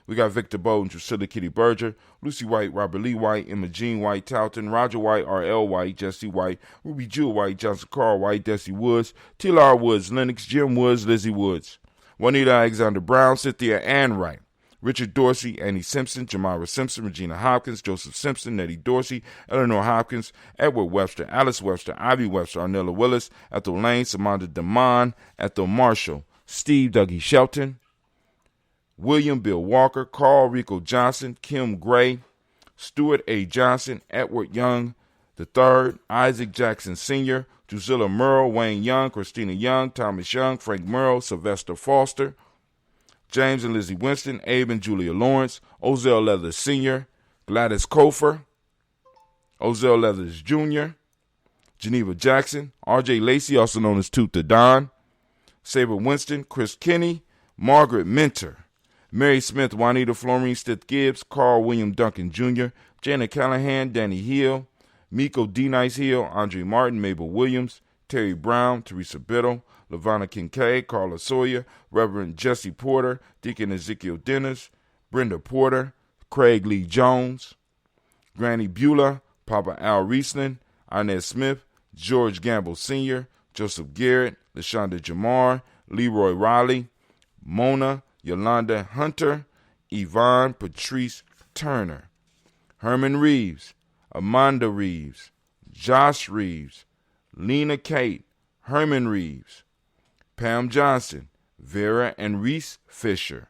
We got Victor Bowden, Drusilla Kitty Berger, Lucy White, Robert Lee White, Emma Jean White, Talton, Roger White, R.L. White, Jesse White, Ruby Jewel White, Johnson Carl White, Desi Woods, T.L.R. Woods, Lennox, Jim Woods, Lizzie Woods, Juanita Alexander Brown, Cynthia Ann Wright, Richard Dorsey, Annie Simpson, Jamira Simpson, Regina Hopkins, Joseph Simpson, Nettie Dorsey, Eleanor Hopkins, Edward Webster, Alice Webster, Ivy Webster, Arnella Willis, Ethel Lane, Samantha DeMond, Ethel Marshall, Steve Dougie Shelton, William Bill Walker, Carl Rico Johnson, Kim Gray, Stuart A. Johnson, Edward Young III, Isaac Jackson Sr., Drusilla Merle, Wayne Young, Christina Young, Thomas Young, Frank Merle, Sylvester Foster, James and Lizzie Winston, Abe and Julia Lawrence, Ozell Leathers Sr., Gladys Kofer, Ozell Leathers Jr., Geneva Jackson, R.J. Lacey, also known as Toot the Don, Saber Winston, Chris Kinney, Margaret Minter, Mary Smith, Juanita Florine Stith Gibbs, Carl William Duncan Jr., Janet Callahan, Danny Hill, Miko D. Nice Hill, Andre Martin, Mabel Williams, Terry Brown, Teresa Biddle, LaVonna Kincaid, Carla Sawyer, Reverend Jesse Porter, Deacon Ezekiel Dennis, Brenda Porter, Craig Lee Jones, Granny Beulah, Papa Al Riesling, Inez Smith, George Gamble Sr., Joseph Garrett, LaShonda Jamar, Leroy Riley, Mona, Yolanda Hunter, Yvonne Patrice Turner, Herman Reeves, Amanda Reeves, Josh Reeves, Lena Kate, Herman Reeves, Pam Johnson, Vera and Reese Fisher,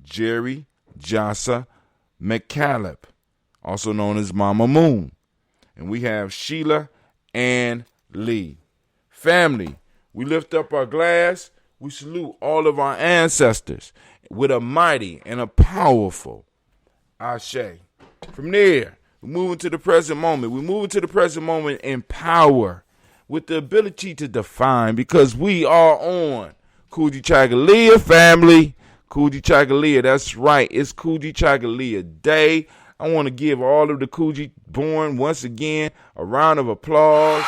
Jerry Jassa McCallop, also known as Mama Moon. And we have Sheila Ann Lee. Family, we lift up our glass. We salute all of our ancestors with a mighty and a powerful Ashe. From there, we're moving to the present moment. We're moving to the present moment in power with the ability to define, because we are on Kujichagulia, family. Kujichagulia, that's right. It's Kujichagulia Day. I want to give all of the Kuji born once again a round of applause.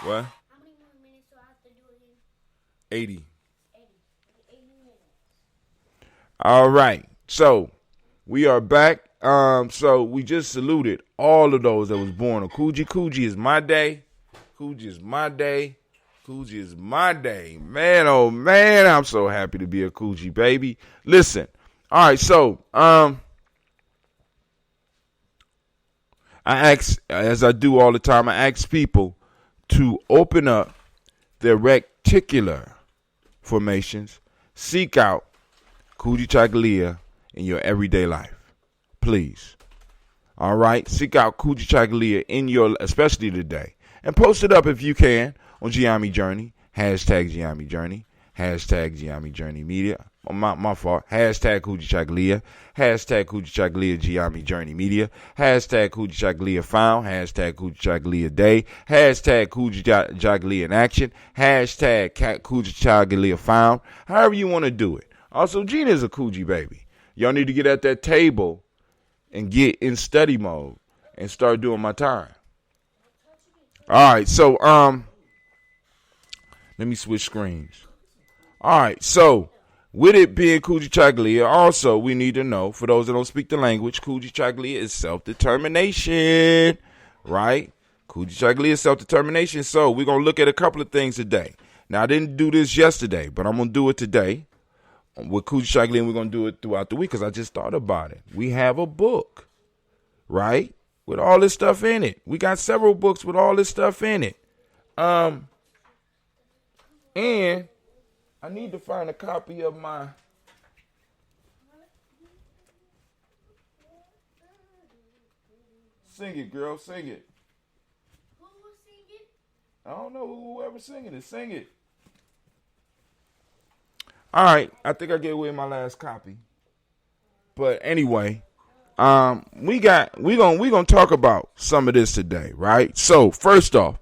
What? How many more minutes do I have to do again? 80. 80 minutes. All right. So we are back. So we just saluted all of those that was born on Kuji. Kuji is my day. Kuji is my day. Kuji is my day. Man, oh man, I'm so happy to be a Kuji baby. Listen. All right, so I ask, as I do all the time, I ask people to open up their reticular formations, seek out Kujichagulia in your everyday life. Please. All right? Seek out Kujichagulia in your, especially today. And post it up if you can on Gye-Nyame Journey. Hashtag Gye-Nyame Journey. Hashtag Gye-Nyame Journey Media. My fault. Hashtag Kujichagulia. Hashtag Kujichagulia Gye-Nyame Journey Media. Hashtag Kujichagulia Found. Hashtag Kujichagulia Day. Hashtag Kujichagulia in Action. Hashtag Kujichagulia Found. However you want to do it. Also, Gina is a Kuji baby. Y'all need to get at that table and get in study mode and start doing my time. All right, so let me switch screens. All right, so with it being Kujichagulia, also we need to know, for those that don't speak the language, Kujichagulia is self-determination, right? Kujichagulia is self-determination. So we're going to look at a couple of things today. Now, I didn't do this yesterday, but I'm going to do it today. With Kujichagulia, and we're going to do it throughout the week because I just thought about it. We have a book, right, with all this stuff in it. We got several books with all this stuff in it. And I need to find a copy of my... Sing it, girl, sing it. Who will sing it? I don't know whoever singing it. Sing it. All right, I think I gave away my last copy. But anyway, we gonna talk about some of this today, right? So first off,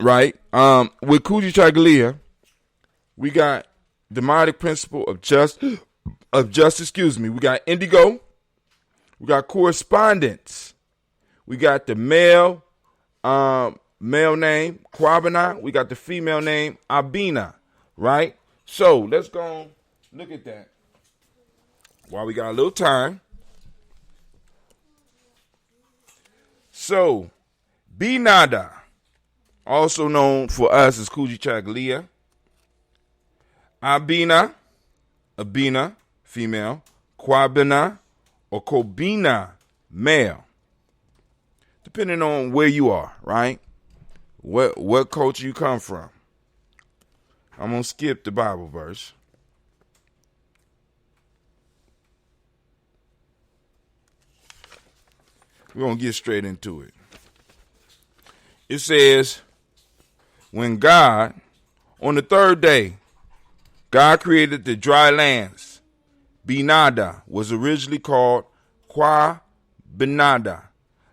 right, with Kujichagulia, we got demonic principle of justice. We got indigo. We got correspondence. We got the male name Kwabena. We got the female name Abina. Right? So let's go look at that while we got a little time. So, Binada, also known for us as Kujichagulia. Abina, female. Kwabena or Kobina, male. Depending on where you are, right? What culture you come from. I'm going to skip the Bible verse. We're going to get straight into it. It says, when God, on the third day, God created the dry lands. Binada was originally called Kwa Benada.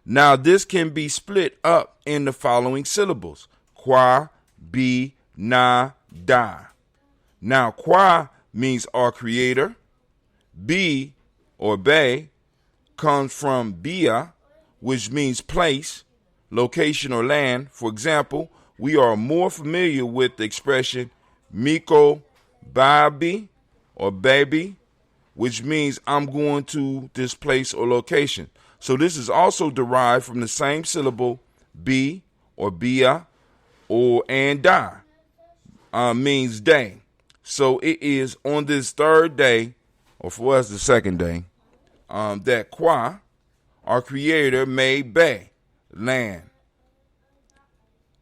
Now this can be split up in the following syllables. Kwa, Bi, Na, Da. Now, Kwa means our creator. Bi, or Be, comes from Bia, which means place, location, or land. For example, we are more familiar with the expression Miko Babi or baby, which means I'm going to this place or location. So this is also derived from the same syllable Bi or Bia or and Da. Means day. So it is on this third day, or for us the second day, that Kwa, our creator, made Be, land.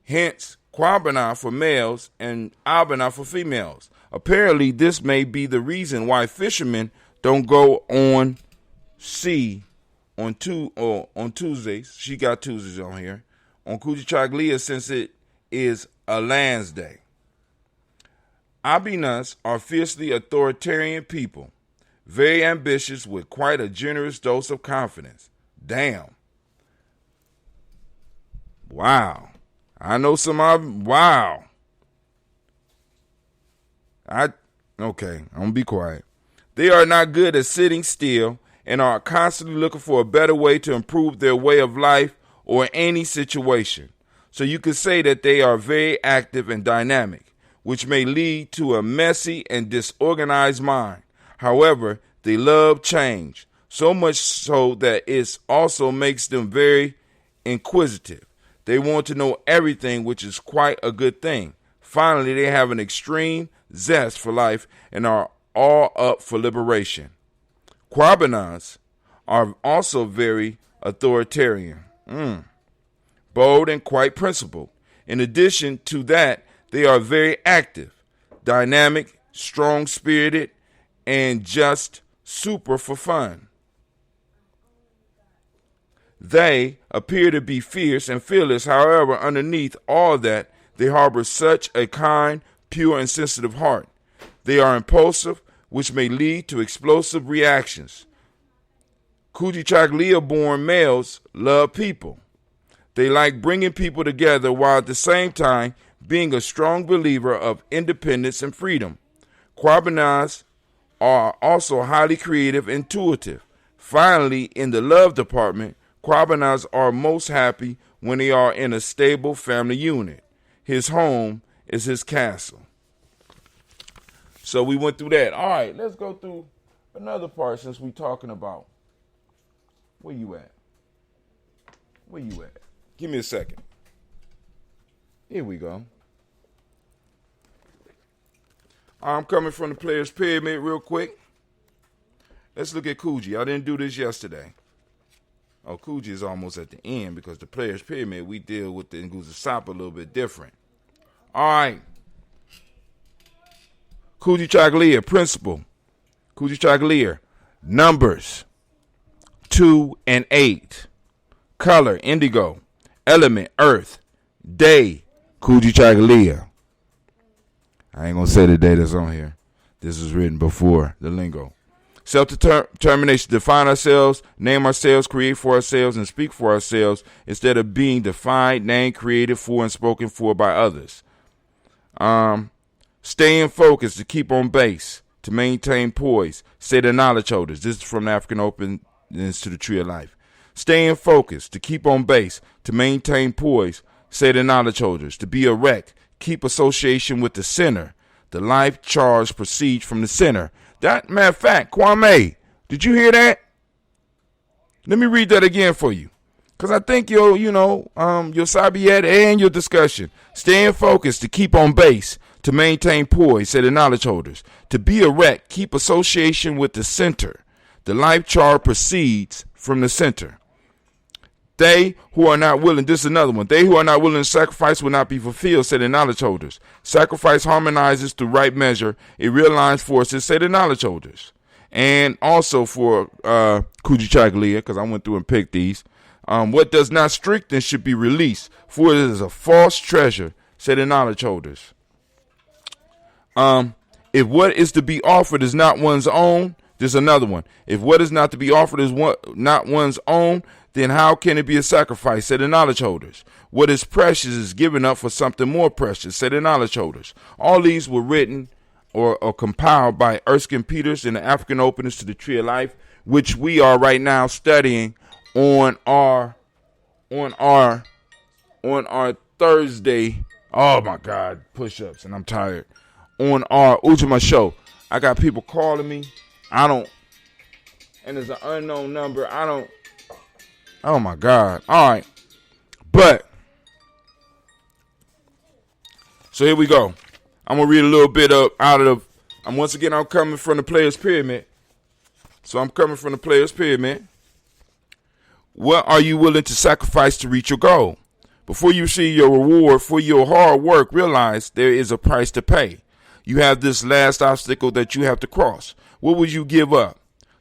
Hence, Kwabana for males and Abana for females. Apparently, this may be the reason why fishermen don't go on sea on Tuesdays. She got Tuesdays on here. On Kujichagulia, since it is a lands day. Abinas are fiercely authoritarian people, very ambitious with quite a generous dose of confidence. Damn. Wow. I know some wow. Okay, I'm gonna be quiet. They are not good at sitting still and are constantly looking for a better way to improve their way of life or any situation. So you could say that they are very active and dynamic, which may lead to a messy and disorganized mind. However, they love change, so much so that it also makes them very inquisitive. They want to know everything, which is quite a good thing. Finally, they have an extreme zest for life and are all up for liberation. Quabinas are also very authoritarian, bold, and quite principled. In addition to that, they are very active, dynamic, strong-spirited, and just super for fun. They appear to be fierce and fearless. However, underneath all that, they harbor such a kind, pure, and sensitive heart. They are impulsive, which may lead to explosive reactions. Kujichagulia born males love people. They like bringing people together while at the same time being a strong believer of independence and freedom. Quabinas are also highly creative and intuitive. Finally, in the love department, Quabinas are most happy when they are in a stable family unit. His home is his castle. So we went through that. All right, let's go through another part since we're talking about. Where you at? Where you at? Give me a second. Here we go. I'm coming from the Players Pyramid real quick. Let's look at Kuji. I didn't do this yesterday. Oh, Kuji is almost at the end because the Players Pyramid, we deal with the Nguza Sapa a little bit different. All right. Kujichagulia, principle. Kujichagulia, numbers 2 and 8. Color, indigo. Element, earth. Day, Kujichagulia. I ain't going to say the day that's on here. This was written before the lingo. Self-determination, define ourselves, name ourselves, create for ourselves, and speak for ourselves instead of being defined, named, created for, and spoken for by others. Staying focused to keep on base, to maintain poise, say the knowledge holders. This is from the African Openness to the Tree of Life. Staying focused to keep on base, to maintain poise, say the knowledge holders. To be erect, keep association with the center. The life charge proceeds from the center. That, matter of fact, Kwame, did you hear that? Let me read that again for you. Because I think your Sabiet and your discussion. Staying focused to keep on base, to maintain poise, say the knowledge holders. To be erect, keep association with the center. The life charge proceeds from the center. They who are not willing, this is another one. They who are not willing to sacrifice will not be fulfilled, say the knowledge holders. Sacrifice harmonizes through right measure. It realigns forces, say the knowledge holders. And also for Kujichagulia, because I went through and picked these. What does not strengthen should be released, for it is a false treasure, say the knowledge holders. If what is to be offered is not one's own, there's another one. If what is not to be offered is not one's own, then how can it be a sacrifice, say the knowledge holders? What is precious is given up for something more precious, say the knowledge holders. All these were written or compiled by Erskine Peters in the African Openness to the Tree of Life, which we are right now studying on our Thursday. Oh my God, push-ups, and I'm tired. On our Ujima show. I got people calling me. And it's an unknown number. Oh my God. All right. But, so here we go. I'm going to read a little bit I'm coming from the Players Pyramid. So I'm coming from the Players Pyramid. What are you willing to sacrifice to reach your goal? Before you see your reward for your hard work, realize there is a price to pay. You have this last obstacle that you have to cross. What would you give up?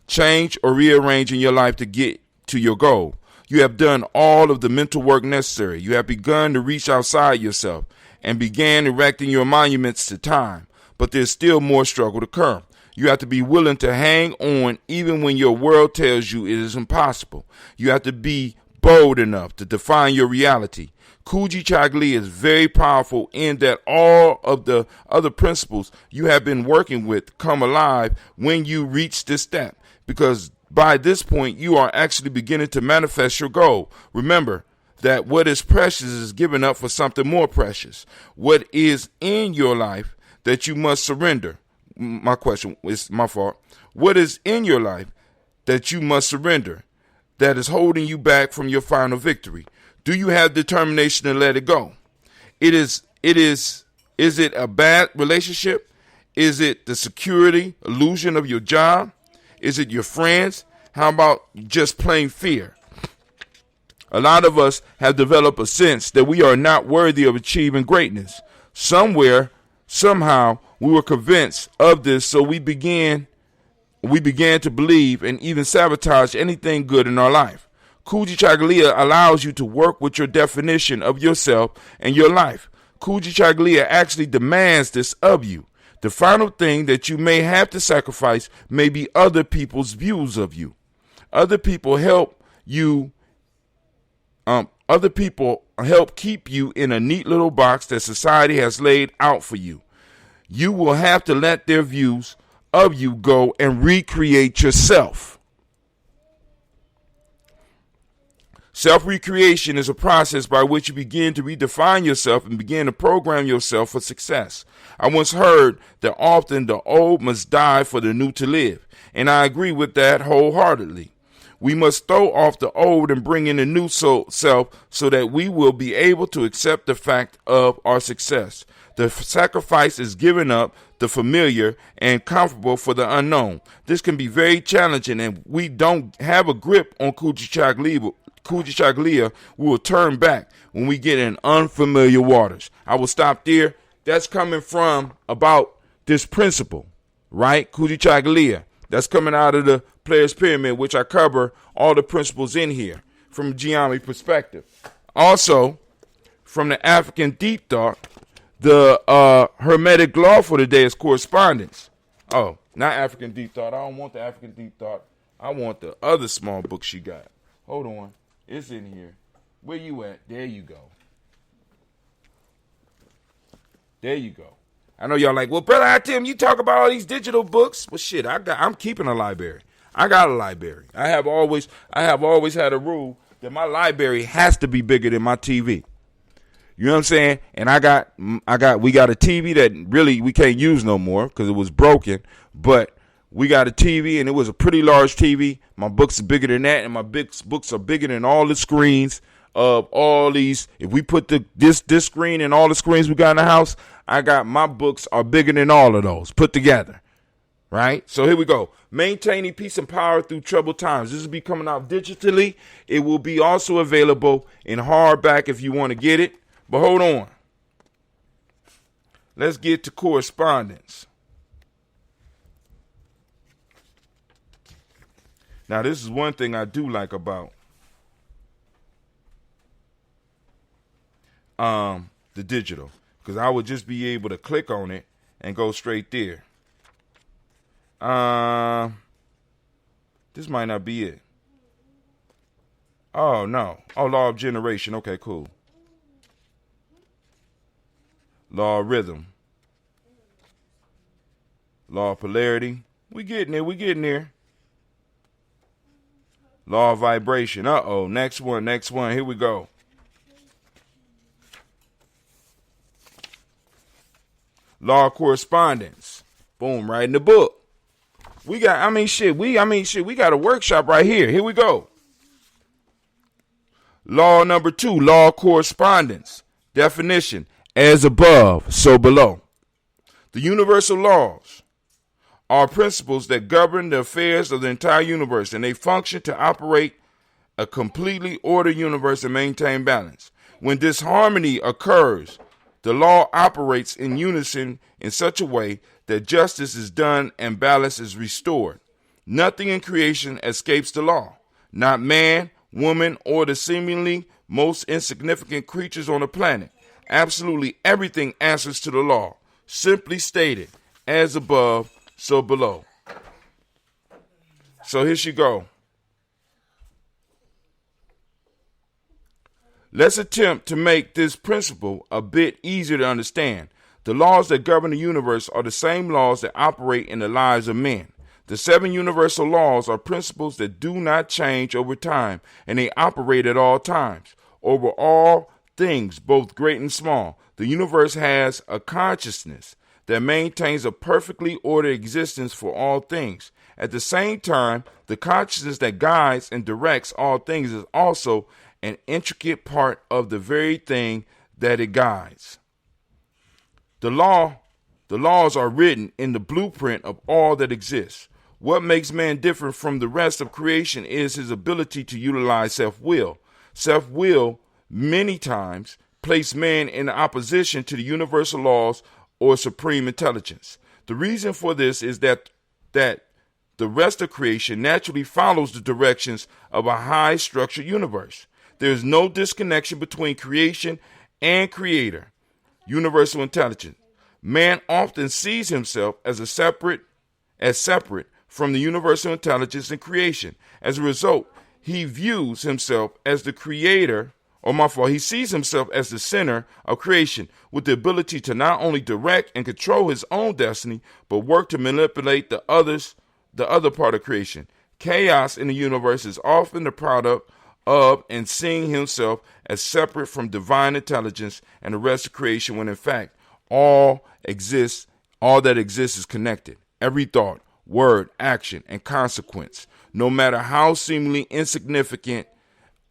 Change or rearrange in your life to get to your goal. You have done all of the mental work necessary. You have begun to reach outside yourself and began erecting your monuments to time. but there's still more struggle to come. You have to be willing to hang on even when your world tells you it is impossible. You have to be bold enough to define your reality. Kujichagulia is very powerful in that all of the other principles you have been working with come alive when you reach this step, because by this point you are actually beginning to manifest your goal. Remember that what is precious is given up for something more precious. What is in your life that you must surrender? My question is my fault. What is in your life that you must surrender that is holding you back from your final victory? Do you have determination to let it go? Is it a bad relationship? Is it the security illusion of your job? Is it your friends? How about just plain fear? A lot of us have developed a sense that we are not worthy of achieving greatness. Somewhere, somehow, we were convinced of this, so we began to believe and even sabotage anything good in our life. Kujichagulia allows you to work with your definition of yourself and your life. Kujichagulia actually demands this of you. The final thing that you may have to sacrifice may be other people's views of you. Other people help you. Other people help keep you in a neat little box that society has laid out for you. You will have to let their views of you go and recreate yourself. Self-recreation is a process by which you begin to redefine yourself and begin to program yourself for success. I once heard that often the old must die for the new to live, and I agree with that wholeheartedly. We must throw off the old and bring in the new self so that we will be able to accept the fact of our success. The sacrifice is giving up the familiar and comfortable for the unknown. This can be very challenging, and we don't have a grip on Kujichagulia, we will turn back when we get in unfamiliar waters. I will stop there. That's coming from about this principle, right? Kujichagulia. That's coming out of the Player's Pyramid, which I cover all the principles in here from a Gye-Nyame perspective. Also, from the African Deep Thought, the Hermetic law for the day is correspondence. Oh, not African Deep Thought. I don't want the African Deep Thought. I want the other small book she got. Hold on. It's in here. Where you at? There you go. There you go. I know y'all like, well, brother Tim, you talk about all these digital books. Well, shit, I'm keeping a library. I got a library. I have always had a rule that my library has to be bigger than my TV. You know what I'm saying? And we got a TV that really we can't use no more because it was broken. But we got a TV, and it was a pretty large TV. My books are bigger than that, and my books are bigger than all the screens of all these. If we put this screen and all the screens we got in the house, my books are bigger than all of those put together. Right? So here we go. Maintaining peace and power through troubled times. This will be coming out digitally. It will be also available in hardback if you want to get it. But hold on. Let's get to correspondence. Now, this is one thing I do like about the digital, because I would just be able to click on it and go straight there. This might not be it. Oh, no. Oh, law of generation. Okay, cool. Law of rhythm. Law of polarity. We getting there. Law of vibration. Uh-oh. Next one. Here we go. Law of correspondence. Boom, right in the book. We got a workshop right here. Here we go. Law number 2, law of correspondence. Definition: as above, so below. The universal laws are principles that govern the affairs of the entire universe, and they function to operate a completely ordered universe and maintain balance. When disharmony occurs, the law operates in unison in such a way that justice is done and balance is restored. Nothing in creation escapes the law. Not man, woman, or the seemingly most insignificant creatures on the planet. Absolutely everything answers to the law. Simply stated, as above, so below. So here she go. Let's attempt to make this principle a bit easier to understand. The laws that govern the universe are the same laws that operate in the lives of men. The 7 universal laws are principles that do not change over time, and they operate at all times. Over all things, both great and small, the universe has a consciousness that maintains a perfectly ordered existence for all things. At the same time, the consciousness that guides and directs all things is also an intricate part of the very thing that it guides. The laws are written in the blueprint of all that exists. What makes man different from the rest of creation is his ability to utilize self-will. Self-will, many times, place man in opposition to the universal laws or supreme intelligence. The reason for this is that the rest of creation naturally follows the directions of a high-structured universe. There is no disconnection between creation and creator, universal intelligence. Man often sees himself as separate from the universal intelligence and creation. As a result, he views himself as the creator, he sees himself as the center of creation, with the ability to not only direct and control his own destiny, but work to manipulate the other part of creation. Chaos in the universe is often the product of and seeing himself as separate from divine intelligence and the rest of creation, when in fact all that exists is connected. Every thought, word, action, and consequence, no matter how seemingly insignificant,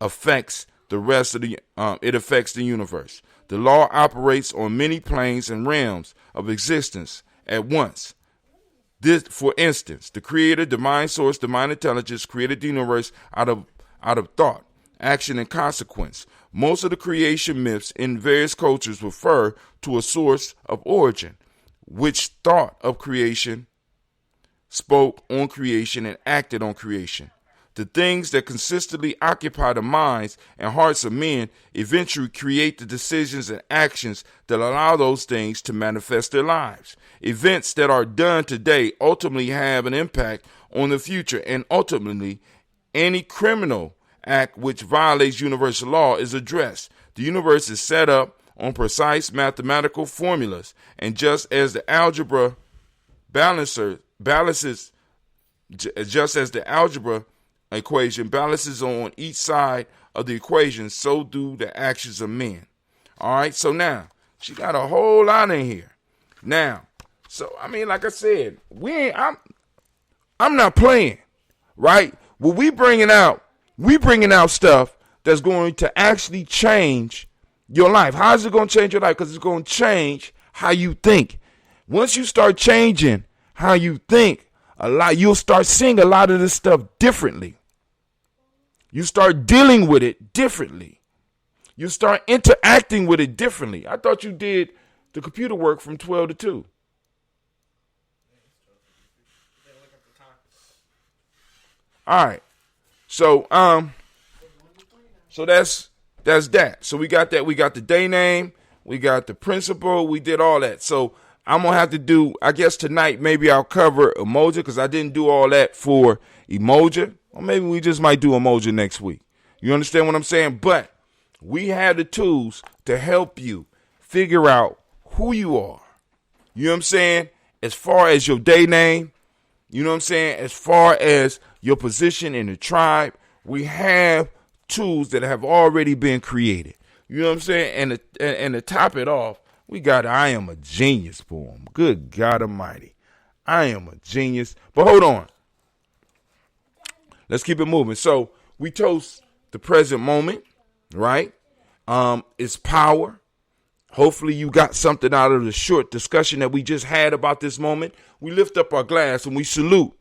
affects the rest of it affects the universe. The law operates on many planes and realms of existence at once. This, for instance, the creator, divine source, divine intelligence created the universe out of thought, action, and consequence. Most of the creation myths in various cultures refer to a source of origin, which thought of creation, spoke on creation, and acted on creation. The things that consistently occupy the minds and hearts of men eventually create the decisions and actions that allow those things to manifest their lives. Events that are done today ultimately have an impact on the future, and ultimately, any criminal act which violates universal law is addressed. The universe is set up on precise mathematical formulas, and just as the algebra equation balances on each side of the equation, so do the actions of men. All right, so now she got a whole lot in here. Now, so I mean, like I said, I'm not playing, right? Well, we bringing out stuff that's going to actually change your life. How is it going to change your life? Because it's going to change how you think. Once you start changing how you think, you'll start seeing a lot of this stuff differently. You start dealing with it differently. You start interacting with it differently. I thought you did the computer work from 12 to 2. All right. So that's that. So we got that. We got the day name. We got the principle. We did all that. So I'm going to have to do, I guess tonight, maybe I'll cover emoji, because I didn't do all that for emoji. Or maybe we just might do emoji next week. You understand what I'm saying? But we have the tools to help you figure out who you are. You know what I'm saying? As far as your day name, you know what I'm saying? As far as your position in the tribe, we have tools that have already been created. You know what I'm saying? And to top it off, we got I Am a Genius poem. Good God Almighty. I am a genius. But hold on. Let's keep it moving. So we toast the present moment, right? It's power. Hopefully you got something out of the short discussion that we just had about this moment. We lift up our glass and we salute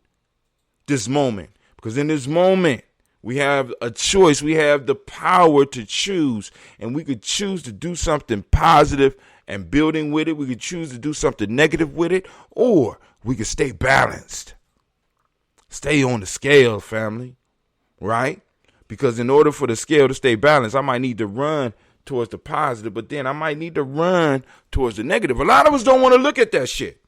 this moment. Because in this moment, we have a choice. We have the power to choose. And we could choose to do something positive and building with it. We could choose to do something negative with it. Or we could stay balanced. Stay on the scale, family. Right? Because in order for the scale to stay balanced, I might need to run towards the positive, but then I might need to run towards the negative. A lot of us don't want to look at that shit.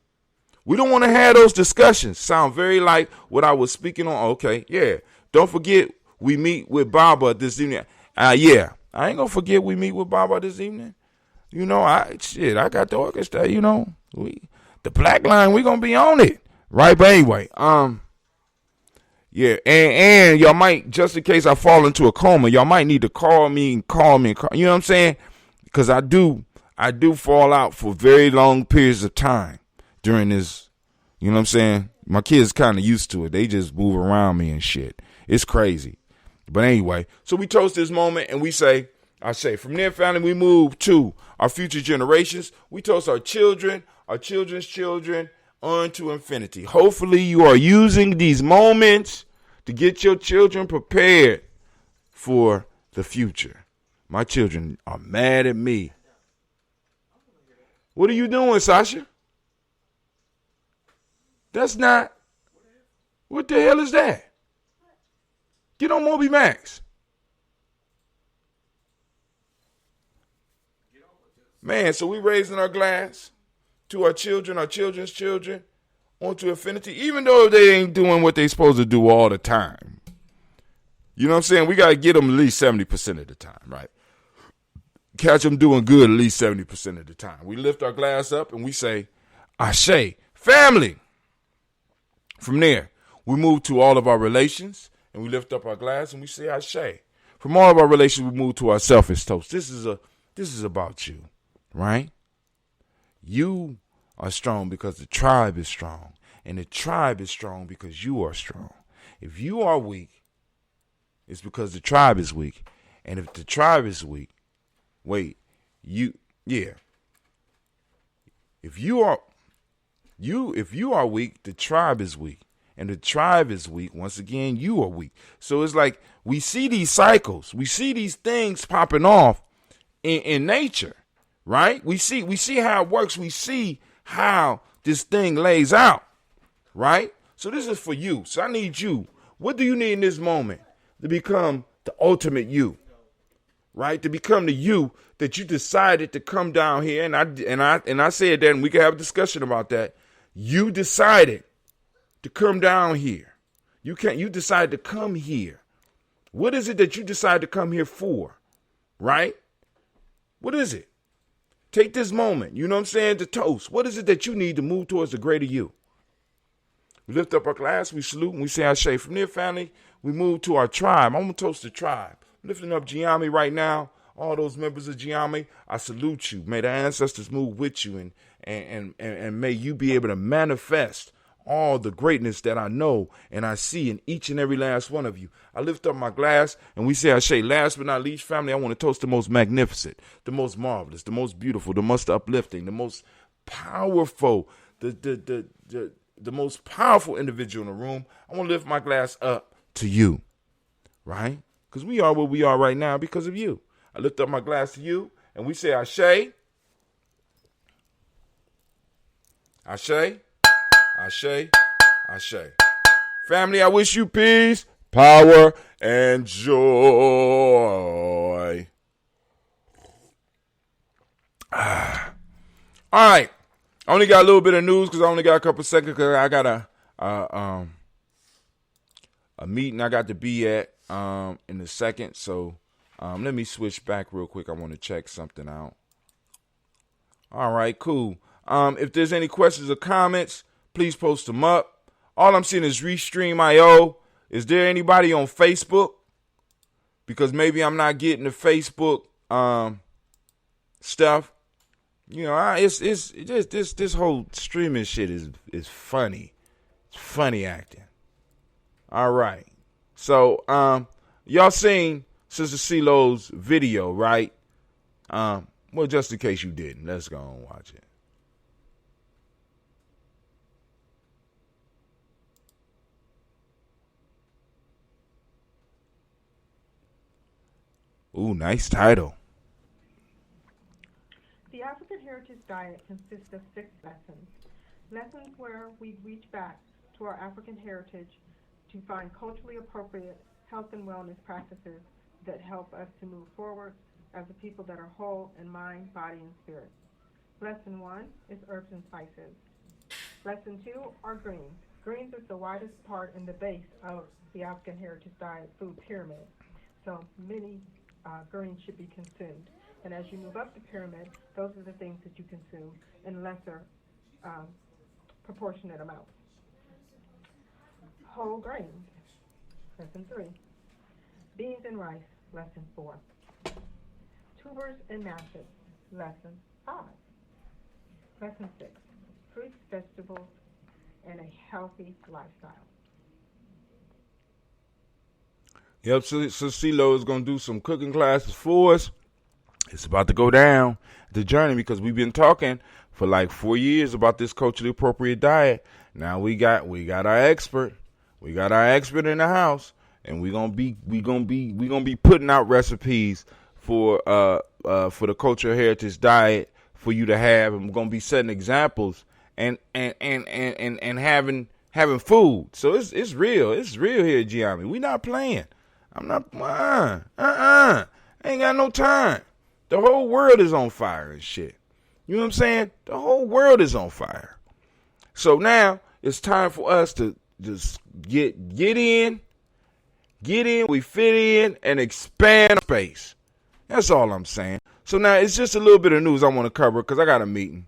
We don't want to have those discussions. Sound very like what I was speaking on. Okay, yeah. Don't forget we meet with Baba this evening. Yeah, I ain't gonna forget we meet with Baba this evening. You know, I got the orchestra. You know, the Black Line. We gonna be on it, right? But anyway, yeah, and y'all might, just in case I fall into a coma, y'all might need to call me. You know what I'm saying? Because I do fall out for very long periods of time during this. You know what I'm saying? My kids kind of used to it. They just move around me and shit. It's crazy. But anyway, so we toast this moment and we say, from there, family, we move to our future generations. We toast our children, our children's children, on to infinity. Hopefully you are using these moments to get your children prepared for the future. My children are mad at me. What are you doing, Sasha? That's not. What the hell is that? Get on Moby Max. Man, so we raising our glass to our children, our children's children, onto infinity, even though they ain't doing what they supposed to do all the time. You know what I'm saying? We got to get them at least 70% of the time, right? Catch them doing good at least 70% of the time. We lift our glass up and we say, Ashe, family. From there, we move to all of our relations and we lift up our glass and we say, Ashe. From all of our relations, we move to our selfish toast. This is about you, right? You are strong because the tribe is strong. And the tribe is strong because you are strong. If you are weak, it's because the tribe is weak. And if the tribe is weak, if you are weak, the tribe is weak. And the tribe is weak. Once again, you are weak. So it's like we see these cycles. We see these things popping off in nature, right? We see how it works. We see how this thing lays out, right? So this is for you. So I need you. What do you need in this moment to become the ultimate you, right? To become the you that you decided to come down here. And I said that, and we can have a discussion about that. You decided to come down here. You decided to come here. What is it that you decided to come here for, right? What is it? Take this moment, you know what I'm saying, to toast. What is it that you need to move towards the greater you? We lift up our glass, we salute, and we say Ashe. From there, family, we move to our tribe. I'm going to toast the tribe. I'm lifting up Gye-Nyame right now. All those members of Gye-Nyame, I salute you. May the ancestors move with you, and may you be able to manifest all the greatness that I know and I see in each and every last one of you. I lift up my glass and we say Ashe. Last but not least, family, I want to toast the most magnificent, the most marvelous, the most beautiful, the most uplifting, the most powerful, the most powerful individual in the room. I want to lift my glass up to you, right? Because we are what we are right now because of you. I lift up my glass to you and we say Ashe. Ashe. Ashe, Ashe. Family, I wish you peace, power, and joy. All right. I only got a little bit of news because I only got a couple seconds because I got a meeting I got to be at in a second. So let me switch back real quick. I want to check something out. All right, cool. If there's any questions or comments, please post them up. All I'm seeing is Restream.io. Is there anybody on Facebook? Because maybe I'm not getting the Facebook stuff. You know, it's this whole streaming shit is funny. It's funny acting. All right. So y'all seen Sister CeeLo's video, right? Well, just in case you didn't, let's go and watch it. Ooh, nice title. The African Heritage Diet consists of 6 lessons. Lessons where we reach back to our African heritage to find culturally appropriate health and wellness practices that help us to move forward as a people that are whole in mind, body, and spirit. Lesson 1 is herbs and spices. Lesson 2 are greens. Greens is the widest part in the base of the African Heritage Diet food pyramid. So many greens should be consumed. And as you move up the pyramid, those are the things that you consume in lesser proportionate amounts. Whole grains, lesson 3. Beans and rice, lesson 4. Tubers and masses, lesson 5. Lesson 6. Fruits, vegetables, and a healthy lifestyle. Yep, so CeeLo is going to do some cooking classes for us. It's about to go down the journey because we've been talking for like 4 years about this culturally appropriate diet. Now we got our expert. We got our expert in the house, and we're gonna be putting out recipes for the cultural heritage diet for you to have, and we're gonna be setting examples and having food. So it's real. It's real here at Gye-Nyame. We not playing. I'm not ain't got no time. The whole world is on fire and shit. You know what I'm saying? The whole world is on fire. So now it's time for us to just get in, we fit in, and expand space. That's all I'm saying. So now it's just a little bit of news I want to cover because I got a meeting.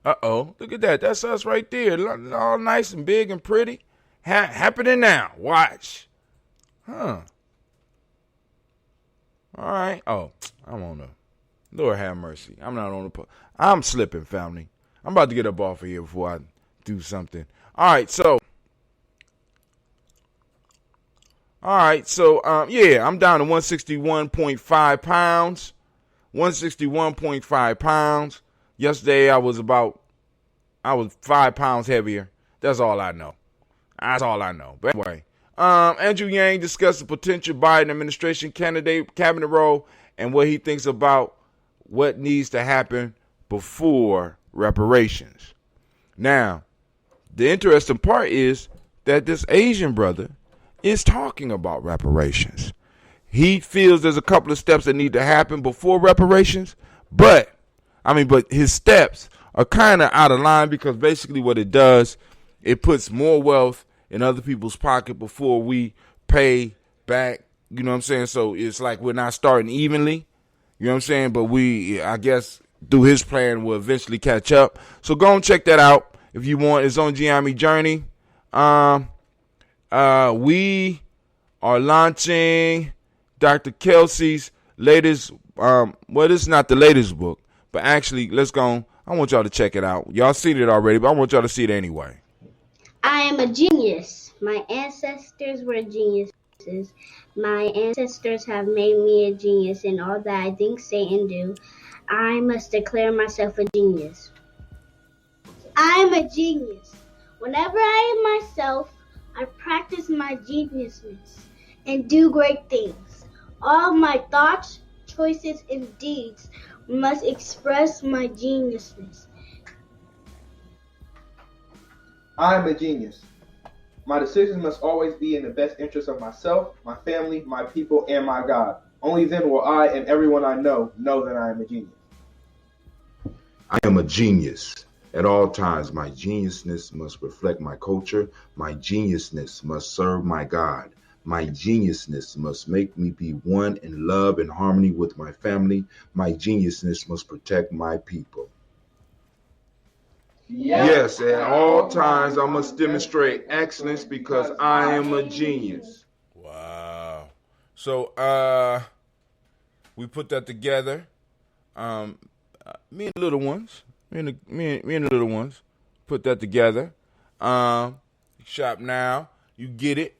Uh-oh, look at that. That's us right there. All nice and big and pretty. Happening now. Watch. Huh. All right. Oh, I'm on the... Lord have mercy. I'm not on the... I'm slipping, family. I'm about to get up off of here before I do something. All right, so... yeah, I'm down to 161.5 pounds. 161.5 pounds. Yesterday, I was 5 pounds heavier. That's all I know. But anyway, Andrew Yang discussed the potential Biden administration candidate cabinet role and what he thinks about what needs to happen before reparations. Now, the interesting part is that this Asian brother is talking about reparations. He feels there's a couple of steps that need to happen before reparations, but his steps are kind of out of line because basically what it does, it puts more wealth in other people's pocket before we pay back, you know what I'm saying? So it's like we're not starting evenly, you know what I'm saying? But I guess, through his plan, we'll eventually catch up. So go and check that out if you want. It's on Gye-Nyame Journey. We are launching Dr. Kelsey's latest, this is not the latest book, but actually, let's go. I want y'all to check it out. Y'all seen it already, but I want y'all to see it anyway. I am a genius. My ancestors were geniuses. My ancestors have made me a genius in all that I think, say, and do. I must declare myself a genius. I am a genius. Whenever I am myself, I practice my geniusness and do great things. All my thoughts, choices, and deeds must express my geniusness. I am a genius. My decisions must always be in the best interest of myself, my family, my people, and my God. Only then will I and everyone I know that I am a genius. I am a genius. At all times, my geniusness must reflect my culture. My geniusness must serve my God. My geniusness must make me be one in love and harmony with my family. My geniusness must protect my people. Yes, at all times, I must demonstrate excellence because I am a genius. Wow. So, we put that together. Me and the little ones. Me and the little ones put that together. Shop now. You get it.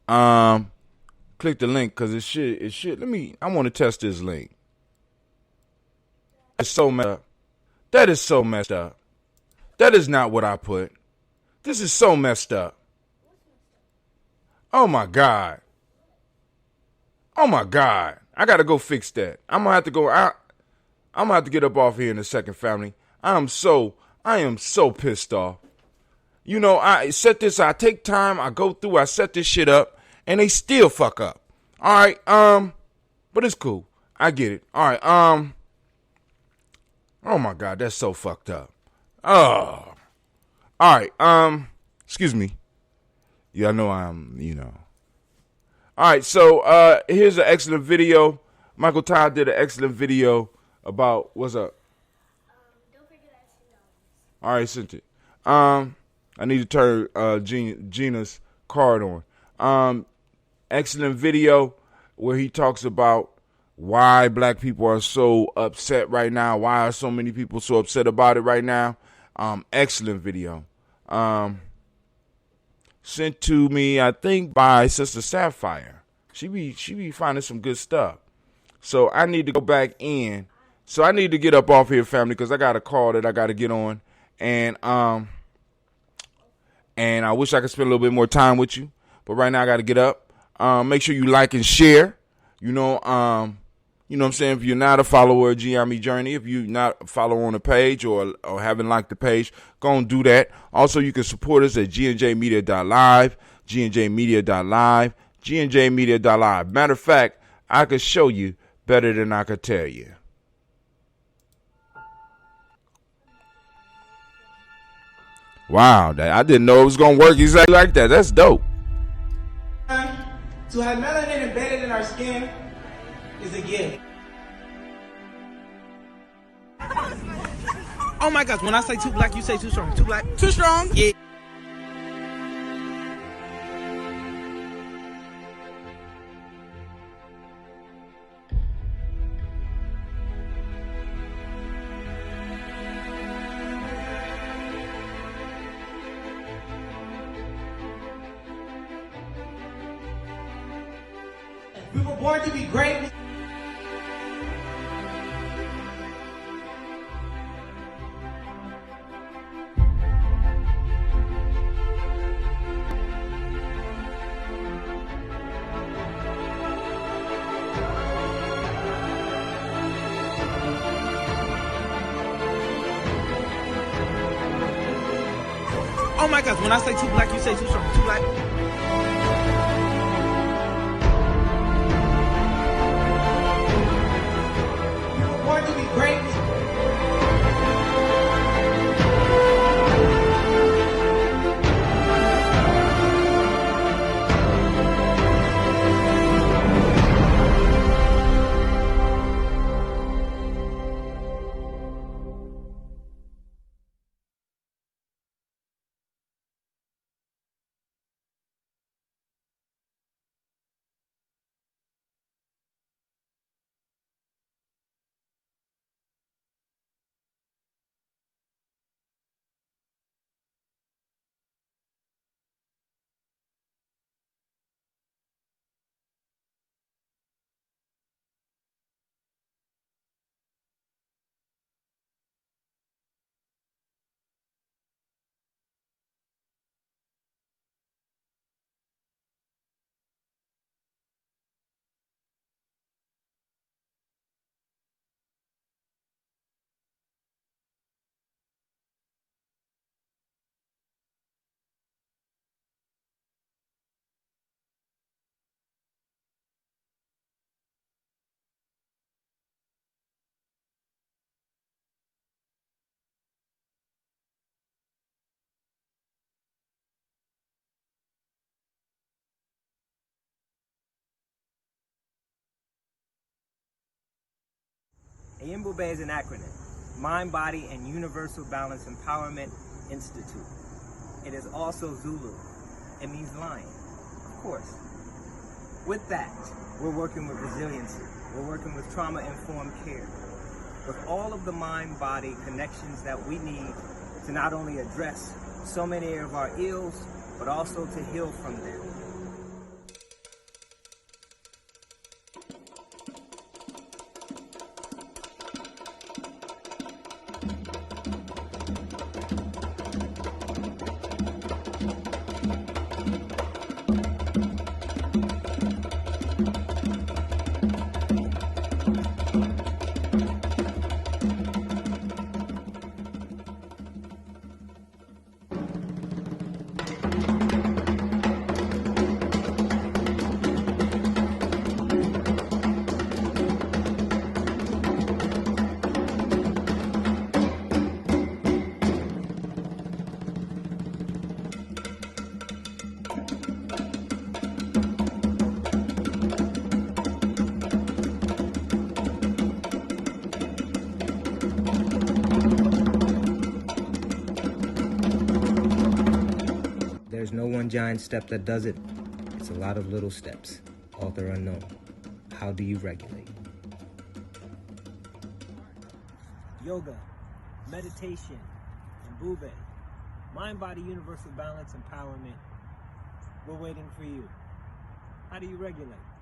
Click the link because it should. I want to test this link. It's so messed up. That is so messed up. That is not what I put. This is so messed up. Oh my God. Oh my God. I gotta go fix that. I'm gonna have to go out. I'm gonna have to get up off here in a second, family. I am so pissed off. You know, I take time, I go through, I set this shit up, and they still fuck up. All right, but it's cool. I get it. All right, oh my God, that's so fucked up. Oh, All right. Excuse me. Yeah, I know I'm, All right, so here's an excellent video. Michael Todd did an excellent video about what's up. Don't forget $10. All right, sent it. I need to turn Gina's card on. Excellent video where he talks about why black people are so upset right now. Why are so many people so upset about it right now? Excellent video. Sent to me, I think, by Sister Sapphire. She be finding some good stuff. So I need to go back in. So I need to get up off here, family, because I got a call that I got to get on. And I wish I could spend a little bit more time with you. But right now I got to get up. Make sure you like and share. You know what I'm saying? If you're not a follower of Gye-Nyame Journey, if you're not a follower on the page or haven't liked the page, go and do that. Also, you can support us at gnjmedia.live, gnjmedia.live, gnjmedia.live. Matter of fact, I could show you better than I could tell you. Wow, I didn't know it was going to work exactly like that. That's dope. To have melanin embedded in our skin is a gift. Oh my gosh, when I say too black, you say too strong. Too black? Too strong? Yeah. We were born to be great. Oh my gosh, when I say too black, you say too strong. Too black? Born to be great. AYIMBUBE is an acronym, Mind, Body, and Universal Balance Empowerment Institute. It is also Zulu. It means lion, of course. With that, we're working with resiliency. We're working with trauma-informed care. With all of the mind-body connections that we need to not only address so many of our ills, but also to heal from them. giant step that does it. It's a lot of little steps. Author unknown. How do you regulate? Yoga, meditation, and Bube. Mind, body, universal balance, empowerment. We're waiting for you. How do you regulate?